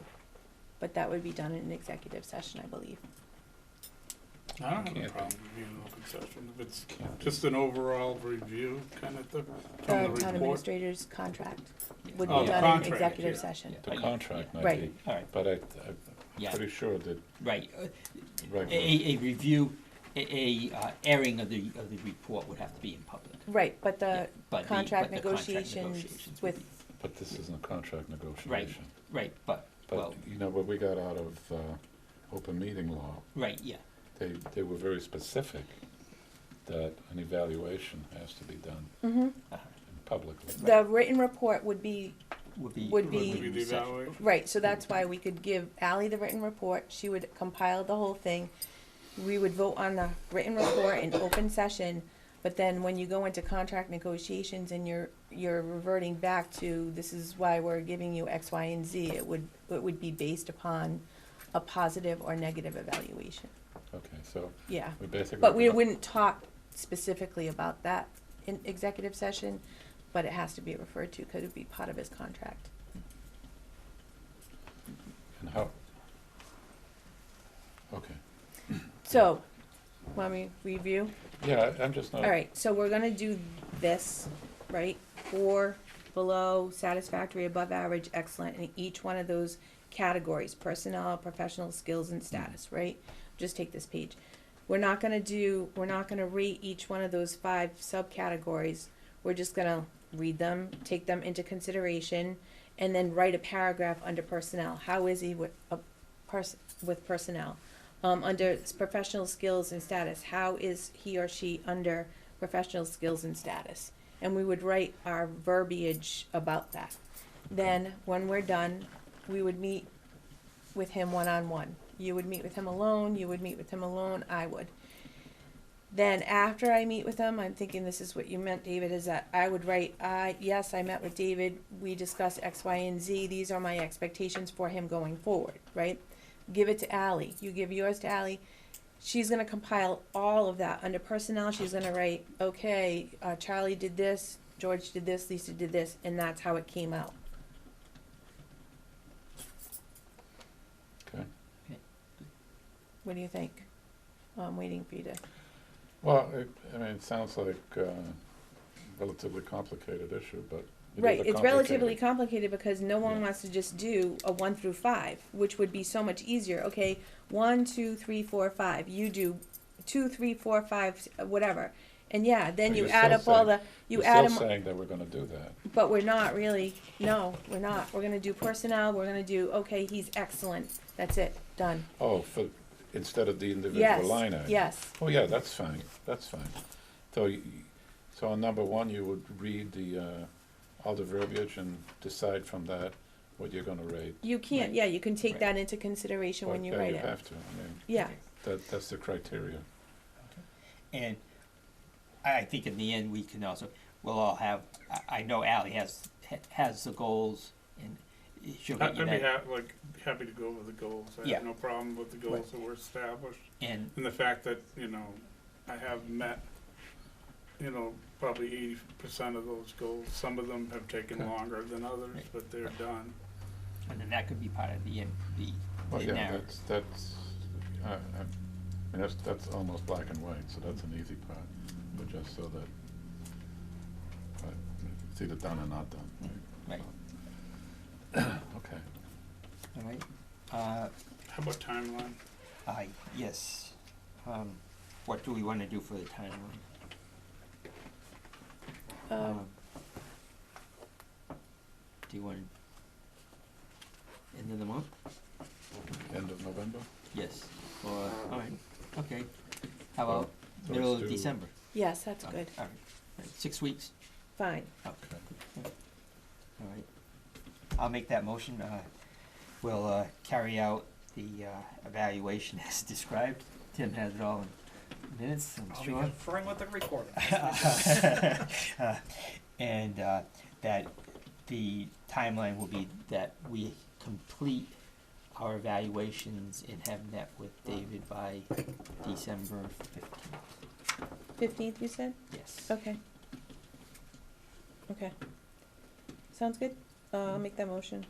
But that would be done in an executive session, I believe. I don't have a Can't problem with being an open session, if it's Can't. just an overall review kind of thing The from the town report. administrator's contract would Oh, be the done in contract, executive yeah. session. The contract might Right. be, All right, but I'm yeah, pretty sure that right. regular. A review, airing of the report would have to be in public. Right, but Yeah, the but contract but the contract negotiations negotiations with, would be- But this isn't a contract negotiation. Right, but, well, But, what we got out of open meeting law, right, yeah, they were very specific that an evaluation has to be done mhm. publicly. The written report would be, would be. Would Would be- be the evaluation. right, so that's why we could give Ally the written report, she would compile the whole thing. We would vote on the written report in open session, but then when you go into contract negotiations and you're reverting back to, this is why we're giving you X, Y, and Z, it would be based upon a positive or negative evaluation, Okay, so yeah. we basically. But we wouldn't talk specifically about that in executive session, but it has to be referred to, because it'd be part of his contract. And how? Okay. So, want me to review? Yeah, I'm just not. All right, so we're gonna do this, right? 4, below, satisfactory, above average, excellent, in each one of those categories, personnel, professional skills, and status, right? Just take this page. We're not gonna rate each one of those 5 subcategories. we're just gonna read them, take them into consideration, and then write a paragraph under personnel. How is he with with personnel? Under professional skills and status, how is he or she under professional skills and status? And we would write our verbiage about that. Then, when we're done, we would meet with him one-on-one. You would meet with him alone, you would meet with him alone, I would. Then after I meet with him, I'm thinking this is what you meant, David, is that I would write, yes, I met with David, we discussed X, Y, and Z, these are my expectations for him going forward, right? Give it to Ally, you give yours to Ally, she's gonna compile all of that. Under personnel, she's gonna write, okay, Charlie did this, George did this, Lisa did this, and that's how it came out. Okay. What do you think? I'm waiting for you to. Well, it sounds like a relatively complicated issue, but it is Right, a it's relatively complicated because no one wants to just do a 1 through 5, which would be so much easier. Okay, 1, 2, 3, 4, 5. You do 2, 3, 4, 5, whatever. And yeah, then But you you're add still up all the, You're add still them, saying that we're gonna do that. but we're not really, no, we're not. We're gonna do personnel, we're gonna do, okay, he's excellent. That's it, done. Oh, instead of the individual Yes, line item? yes. Oh, yeah, that's fine, that's fine. So, so on number 1, you would read all the verbiage and decide from that what you're gonna rate. You can't, yeah, you can take Right. that into consideration when you Yeah, write you it. have to, I mean, Yeah, that's the criteria. And I think in the end, we can also, we'll all have, I know Ally has the goals, and she'll I'd get you be that. happy to go over the goals. I Yeah. have no problem with the goals that were established. And, And the fact that, I have met, probably 80% of those goals. Some of them have taken Okay. longer than others, Right. but they're done. and then that could be part of the Well, yeah, narrative. I mean, that's almost black and white, so that's an easy part, but just so that, it's either done or not done, right? Right, Okay. all right. How about timeline? Yes. What do we wanna do for the timeline? Do you want end of the month? End of November? Yes, or, all right, okay. How about So middle let's of do- December? yes, that's Okay, good. All right, 6 weeks, Fine. Okay. all right. I'll make that motion. We'll carry out the evaluation as described. Tim has it all in minutes, I'm I'll be sure. conferring with the recording. And that the timeline will be that we complete our evaluations and have met with David by December 15th. 15th, you said? Yes. Okay. Okay. Sounds good. I'll make that motion.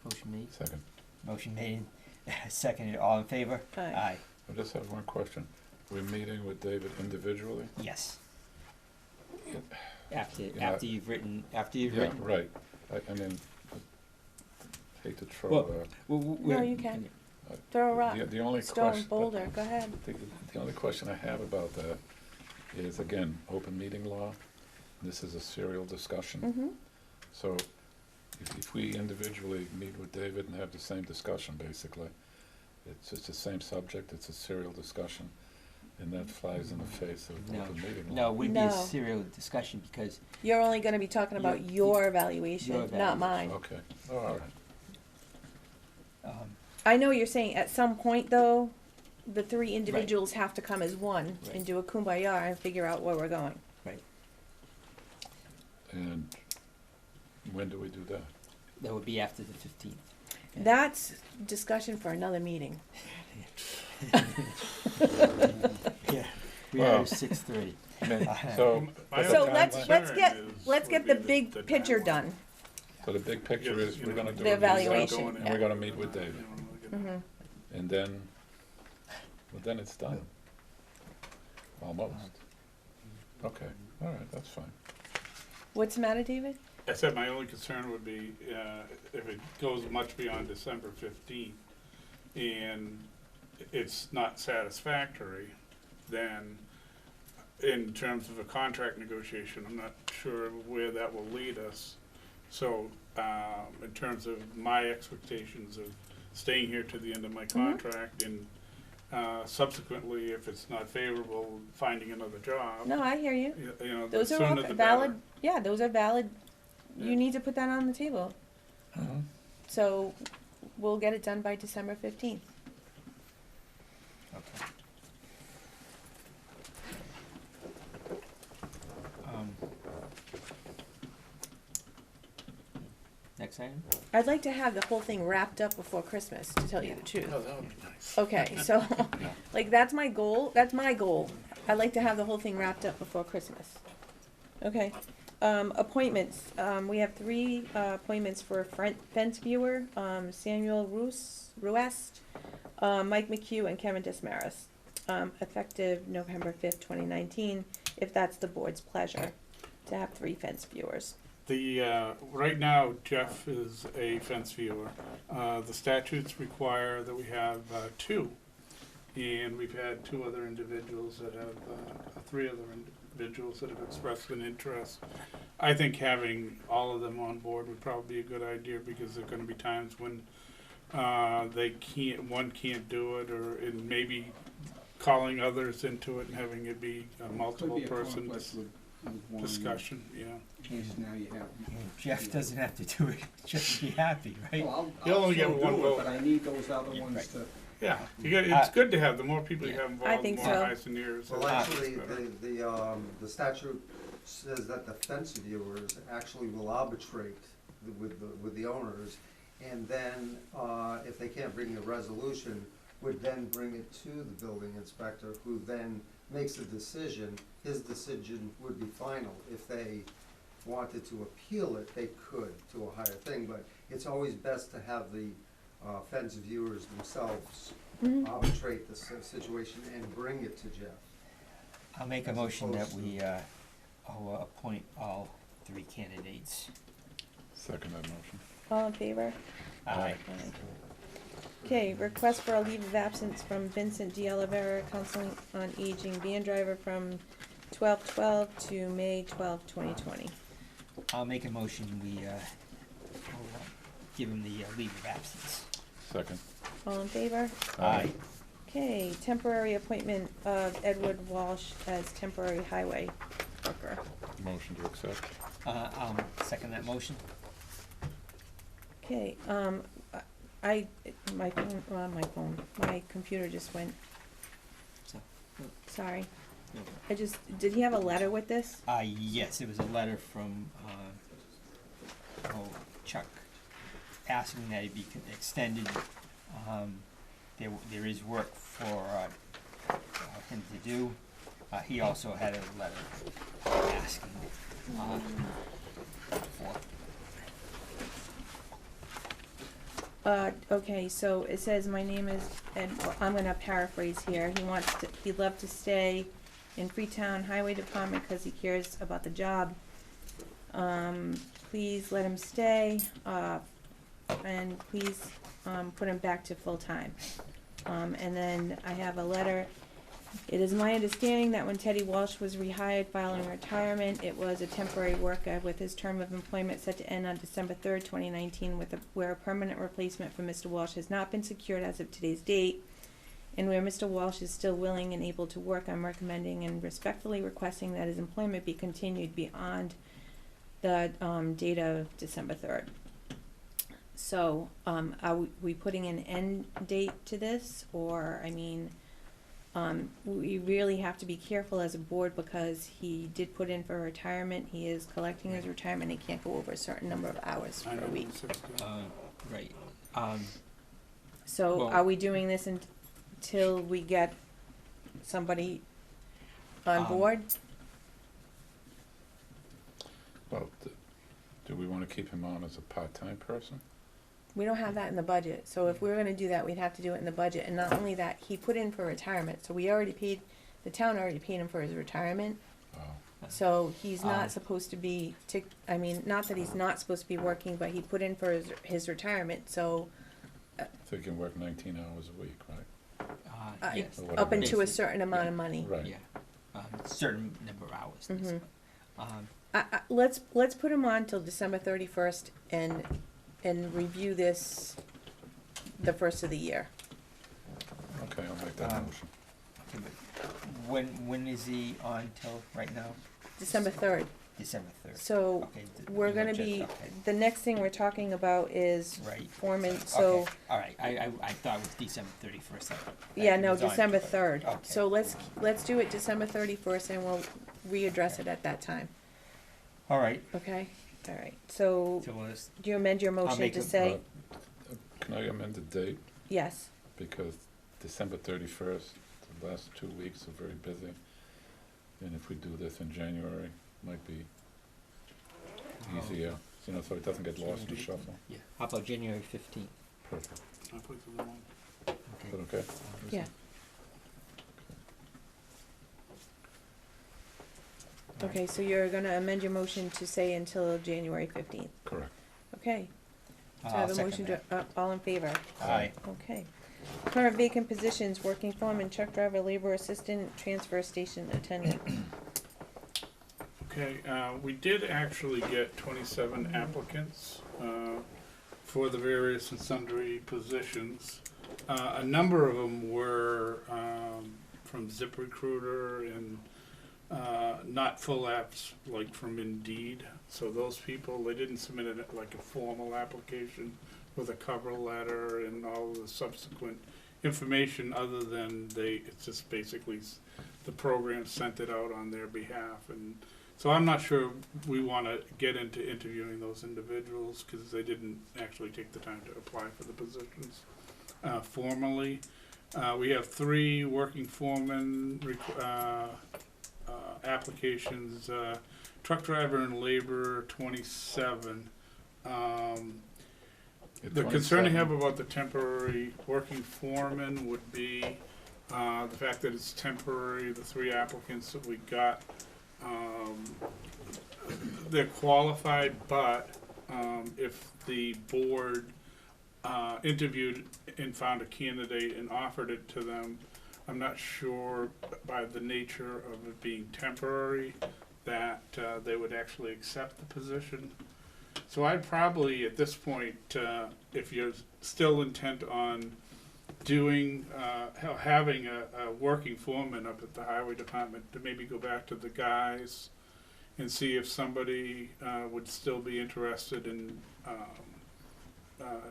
Motion made. Second. Motion made. Seconded. All in favor? Aye. I just have one question. We're meeting with David individually? Yes. Yeah. After you've written. Yeah, right. I mean, I hate to throw, Well, No, you can. Throw a rock. the only Stone, question. boulder, go ahead. The only question I have about that is, again, open meeting law. This is a serial discussion. Mm-hmm. So if we individually meet with David and have the same discussion, basically, it's the same subject, it's a serial discussion, and that flies in the face of No. open meeting law. No, it wouldn't be a No. serial discussion because You're only gonna be talking about your evaluation, your not mine. Okay, oh, all right. I know you're saying at some point, though, the 3 individuals have to come as one Right. and do a kumbaya and figure out where we're going. And when do we do that? that would be after the 15th. Yeah. That's discussion for another meeting. Yeah. We Well- are 6:30. I mean, so, My but So the only let's concern get is- let's would get be the big picture timeline. done. so the big picture Yes, is, we're gonna do The a evaluation, result, and we're gonna meet with David, Mm-hmm. and then, well, then it's done. Almost. Okay, all right, that's fine. What's the matter, David? I said my only concern would be, if it goes much beyond December 15th and it's not satisfactory, then in terms of a contract negotiation, I'm not sure where that will lead us. So, in terms of my expectations of staying here to the end of my contract and subsequently, if it's not favorable, finding another job. No, I hear you. You know, Those the are sooner all the valid, better. yeah, those are valid. Yeah. You need to put that on the table. Uh-huh. So we'll get it done by December 15th. Okay. Um, Next item? I'd like to have the whole thing wrapped up before Christmas, to tell you the truth. Oh, that would be nice. Okay, so, Yeah. like, that's my goal, that's my goal. I'd like to have the whole thing wrapped up before Christmas. Okay, appointments, we have 3, appointments for fence viewer, Samuel Ruest, Mike McHugh, and Kevin Dismaris, effective November 5th, 2019, if that's the board's pleasure, to have 3 fence viewers. Right now, Jeff is a fence viewer. The statutes require that we have 2. And we've had 2 other individuals that have, 3 other individuals that have expressed an interest. I think having all of them on board would probably be a good idea, because there are gonna be times when, one can't do it, or, and maybe calling others into it and having it be a multiple person discussion, yeah. Because now you have. Jeff doesn't have to do it, just be happy, right? Well, You'll I'll only get still one do it, vote. but I need those other Yeah, ones right. to. Yeah, it's good to have, the more people you Yeah. have I involved, the think more so. eyes and ears. Well, it's actually, better. the statute says that the fence viewers actually will arbitrate with the owners, and then, if they can't bring a resolution, would then bring it to the building inspector, who then makes a decision. His decision would be final. If they wanted to appeal it, they could to a higher thing, but it's always best to have the fence viewers themselves Mhm. arbitrate the situation and bring it to Jeff. I'll make a As motion that opposed we, I'll appoint all 3 candidates. Second that motion. All in favor? Aye. Aye. Okay, request for a leave of absence from Vincent D. Oliveira, Council on Aging van driver from 12/12 to May 12, 2020. I'll make a motion, we, we'll, give him the leave of absence. Second. All in favor? Aye. Okay, temporary appointment of Edward Walsh as temporary highway worker. Motion to accept. I'll second that motion. Okay, my computer just went, So, sorry. no. Did he have a letter with this? Yes, it was a letter from, Chuck, asking that it be extended. There is work for, him to do. He also had a letter asking, for. Okay, so it says, my name is, and I'm gonna paraphrase here, he'd love to stay in Freetown Highway Department because he cares about the job. Please let him stay, and please, put him back to full-time. And then I have a letter. It is my understanding that when Teddy Walsh was rehired following retirement, it was a temporary worker with his term of employment set to end on December 3rd, 2019, where a permanent replacement for Mr. Walsh has not been secured as of today's date, and where Mr. Walsh is still willing and able to work, I'm recommending and respectfully requesting that his employment be continued beyond the date of December 3rd. So, are we putting an end date to this, or, I mean, we really have to be careful as a board because he did put in for retirement, he is collecting his retirement, he can't go over a certain number of hours I per know, week. Right. So Well- are we doing this until we get somebody on Um, board? Well, do we want to keep him on as a part-time person? We don't have that in the budget, so if we were gonna do that, we'd have to do it in the budget, and not only that, he put in for retirement, so we already paid, the town already paid him for his retirement. Oh, So he's Um, not supposed to be, I mean, not that he's not supposed to be working, but he put in for his retirement, so, so he can work 19 hours a week, right? Yes. Or up whatever. into a certain amount of money. Right. Yeah. certain number of hours. Mhm. Um, let's put them on till December 31st and review this the first of the year. Okay, I'll make that Um, motion. okay, but when is he on till right now? December 3rd. December 3rd. So Okay, we're you gonna want just- be, okay, the next thing we're talking about is right. foreman, so, Okay, all right, I thought it was December 31st. yeah, no, December 3rd. Okay. So let's do it December 31st and we'll readdress it at that time, All right, okay? All right, so so we'll just, do you amend your motion make to a- say, Can I amend the date? yes? Because December 31st, the last 2 weeks are very busy. And if we do this in January, might be easier, you know, so it doesn't get lost in the shuffle. yeah, how about January 15th? Perfect. I'll put the one. Okay. Is that okay? Yeah. Okay, so you're gonna amend your motion to say until January 15th, Correct. okay? So I I'll have a second motion to, that. all in favor? Aye. Okay. Current vacant positions, working foreman, truck driver, labor assistant, transfer station attendant. Okay, we did actually get 27 applicants for the various and sundry positions. A number of them were from ZipRecruiter and not full apps like from Indeed. So those people, they didn't submit it like a formal application with a cover letter and all the subsequent information other than it's just basically the program sent it out on their behalf. And so I'm not sure we want to get into interviewing those individuals because they didn't actually take the time to apply for the positions formally. We have 3 working foreman applications, truck driver and laborer 27. The concern I have about the temporary working foreman would be the fact that it's temporary, the 3 applicants that we got, they're qualified, but if the board interviewed and found a candidate and offered it to them, I'm not sure by the nature of it being temporary that they would actually accept the position. So I'd probably, at this point, if you're still intent on doing, having a working foreman up at the highway department, to maybe go back to the guys and see if somebody would still be interested in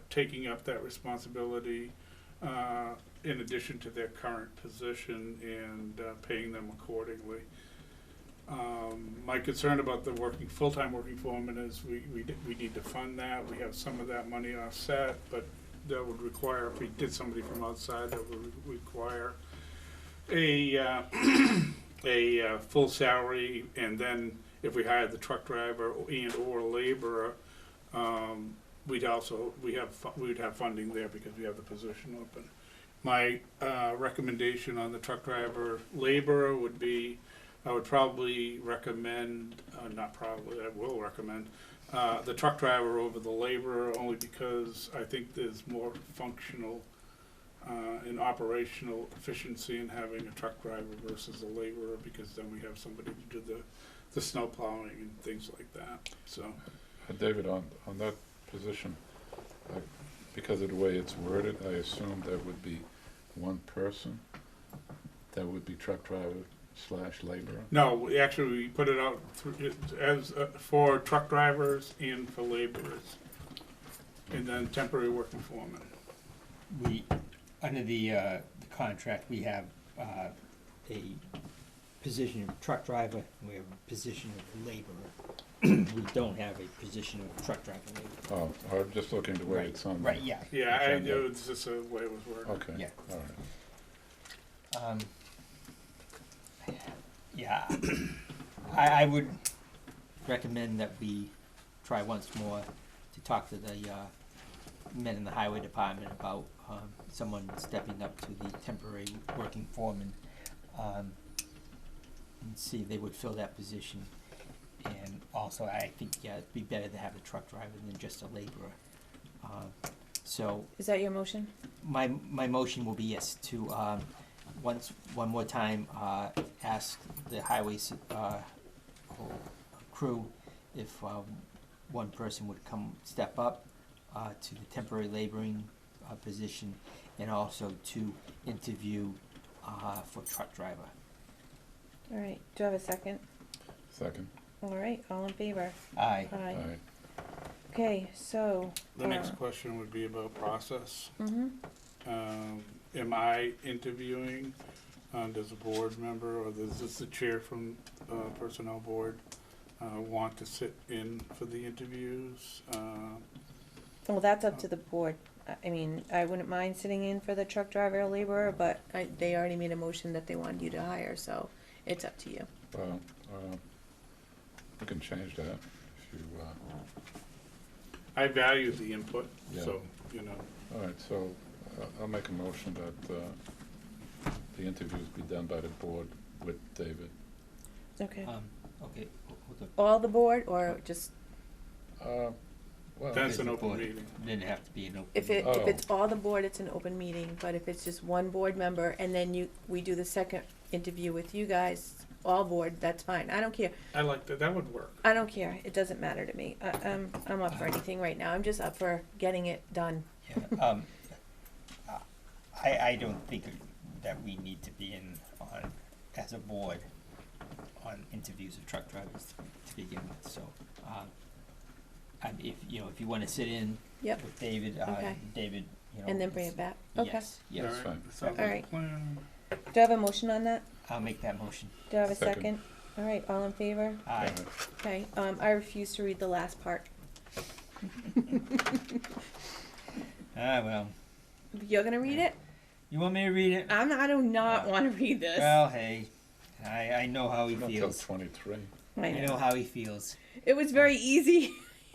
taking up that responsibility in addition to their current position and paying them accordingly. My concern about the full-time working foreman is we need to fund that. We have some of that money offset, but that would require, if we did somebody from outside, that would require a full salary, and then if we hired the truck driver and or laborer, we'd have funding there because we have the position open. My recommendation on the truck driver laborer would be, I would probably recommend, I will recommend the truck driver over the laborer, only because I think there's more functional and operational efficiency in having a truck driver versus a laborer, because then we have somebody to do the snow plowing and things like that. So, David, on that position, because of the way it's worded, I assume there would be one person that would be truck driver / laborer. no, we put it out as for truck drivers and for laborers, and then temporary working foreman. We, under the contract, we have a position of truck driver, we have a position of laborer. We don't have a position of truck driver laborer. Oh, I'm just looking the way Right, it's on. right, yeah. Yeah, agenda. it's just the way it was worded. Okay, Yeah. all right. Yeah, I would recommend that we try once more to talk to the men in the highway department about someone stepping up to the temporary working foreman, and see if they would fill that position. And also, I think, yeah, it'd be better to have a truck driver than just a laborer. So Is that your motion? my motion will be yes, to one more time, ask the highways, crew if, one person would step up, to the temporary laboring, position, and also to interview, for truck driver. All right, do I have a second? Second. All right, all in favor? Aye. Aye. Aye. Okay, so. The next question would be about process. Mm-hmm. Am I interviewing, does a board member, or does this the chair from, personnel board, want to sit in for the interviews? Well, that's up to the board. I mean, I wouldn't mind sitting in for the truck driver or laborer, but they already made a motion that they wanted you to hire, so it's up to you. Well, we can change that if you, I value the input, Yeah. so, you know, all right, so I'll make a motion that the interviews be done by the board with David. Okay. Okay, hold on. All the board or just, Well, that's an the open board. meeting. Then it have to be an open. if meeting. it's all the board, it's an open meeting, but if it's just one board member and then we do the second interview with you guys, all board, that's fine. I don't care. I like that, that would work. I don't care. It doesn't matter to me. I'm up for anything right now. I'm just up for getting it done. Yeah, I don't think that we need to be in on, as a board, on interviews of truck drivers to begin with, so, and if you wanna sit in Yep. with David, Okay. David, And then bring it back. Okay. Yes, yes, All right, fine. sounds All like a right. plan. Do I have a motion on that? I'll make that motion. Do I have a Second. second? All right, all in favor? Aye. Okay, I refuse to read the last part. Well, You're gonna read it? you want me to read it? I do not wanna read this. Well, hey, I know how he Not till feels. 23. I I know. know how he feels. It was very easy.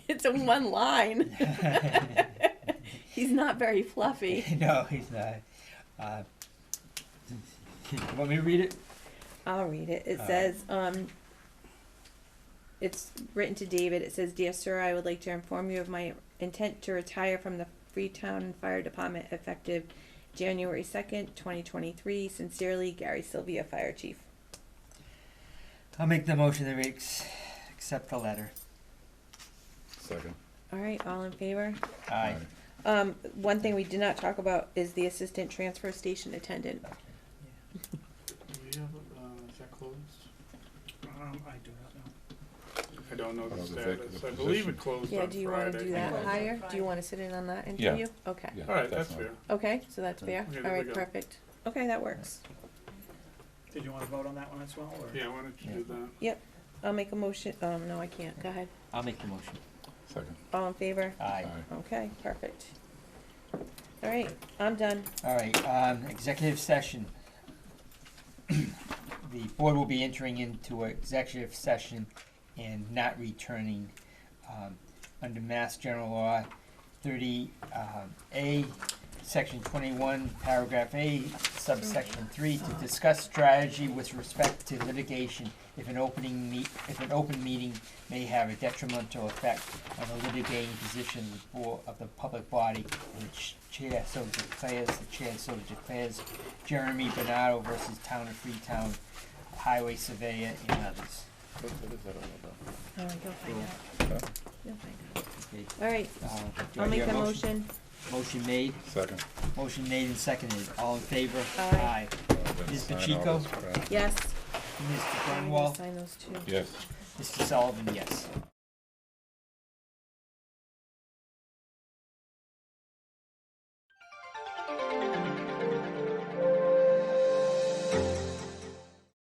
It's a one line. He's not very fluffy. No, he's not. You want me to read it? I'll read it. It All says, it's written to David. It says, "Dear Sir, I would like to inform you of my intent to retire from the Freetown Fire Department effective January 2nd, 2023. Sincerely, Gary Sylvia, Fire Chief." I'll make the motion that we accept the letter. Second. All right, all in favor? Aye. One thing we did not talk about is the assistant transfer station attendant. Do we have, is that closed? I do not know. I don't know the Oh, the status. vacant I believe position. it closed Yeah, on do you wanna Friday. do that Closed on higher? Do you Friday. wanna sit in on that Yeah. interview? Okay. Yeah, All right, that's definitely. fair. Okay, so that's fair. Okay, All there we right, go. perfect. Okay, that works. Did you wanna vote on that one as well, or? Yeah, why don't you Yeah. do that? I'll make a motion. No, I can't. Go ahead. I'll make the motion. Second. All in favor? Aye. Okay, perfect. All right, I'm done. All right, executive session. The board will be entering into an executive session and not returning, under Mass General Law 30, A, Section 21, Paragraph A, subsection 3, to discuss strategy with respect to litigation if an open meeting may have a detrimental effect on the litigating position of the public body, and the chair so declares, Jeremy Bernardo versus Town of Freetown Highway Surveyor and others. What is that all about? You'll find out. Huh? You'll find out. Okay, All right, do I I'll make hear a the motion. Motion made, Second. motion made and seconded, all in favor? Aye. Ms. Sign all Pacheco? this crap. Yes. Mr. I'm gonna Cornwall? sign those two. Yes. Mr. Sullivan, yes.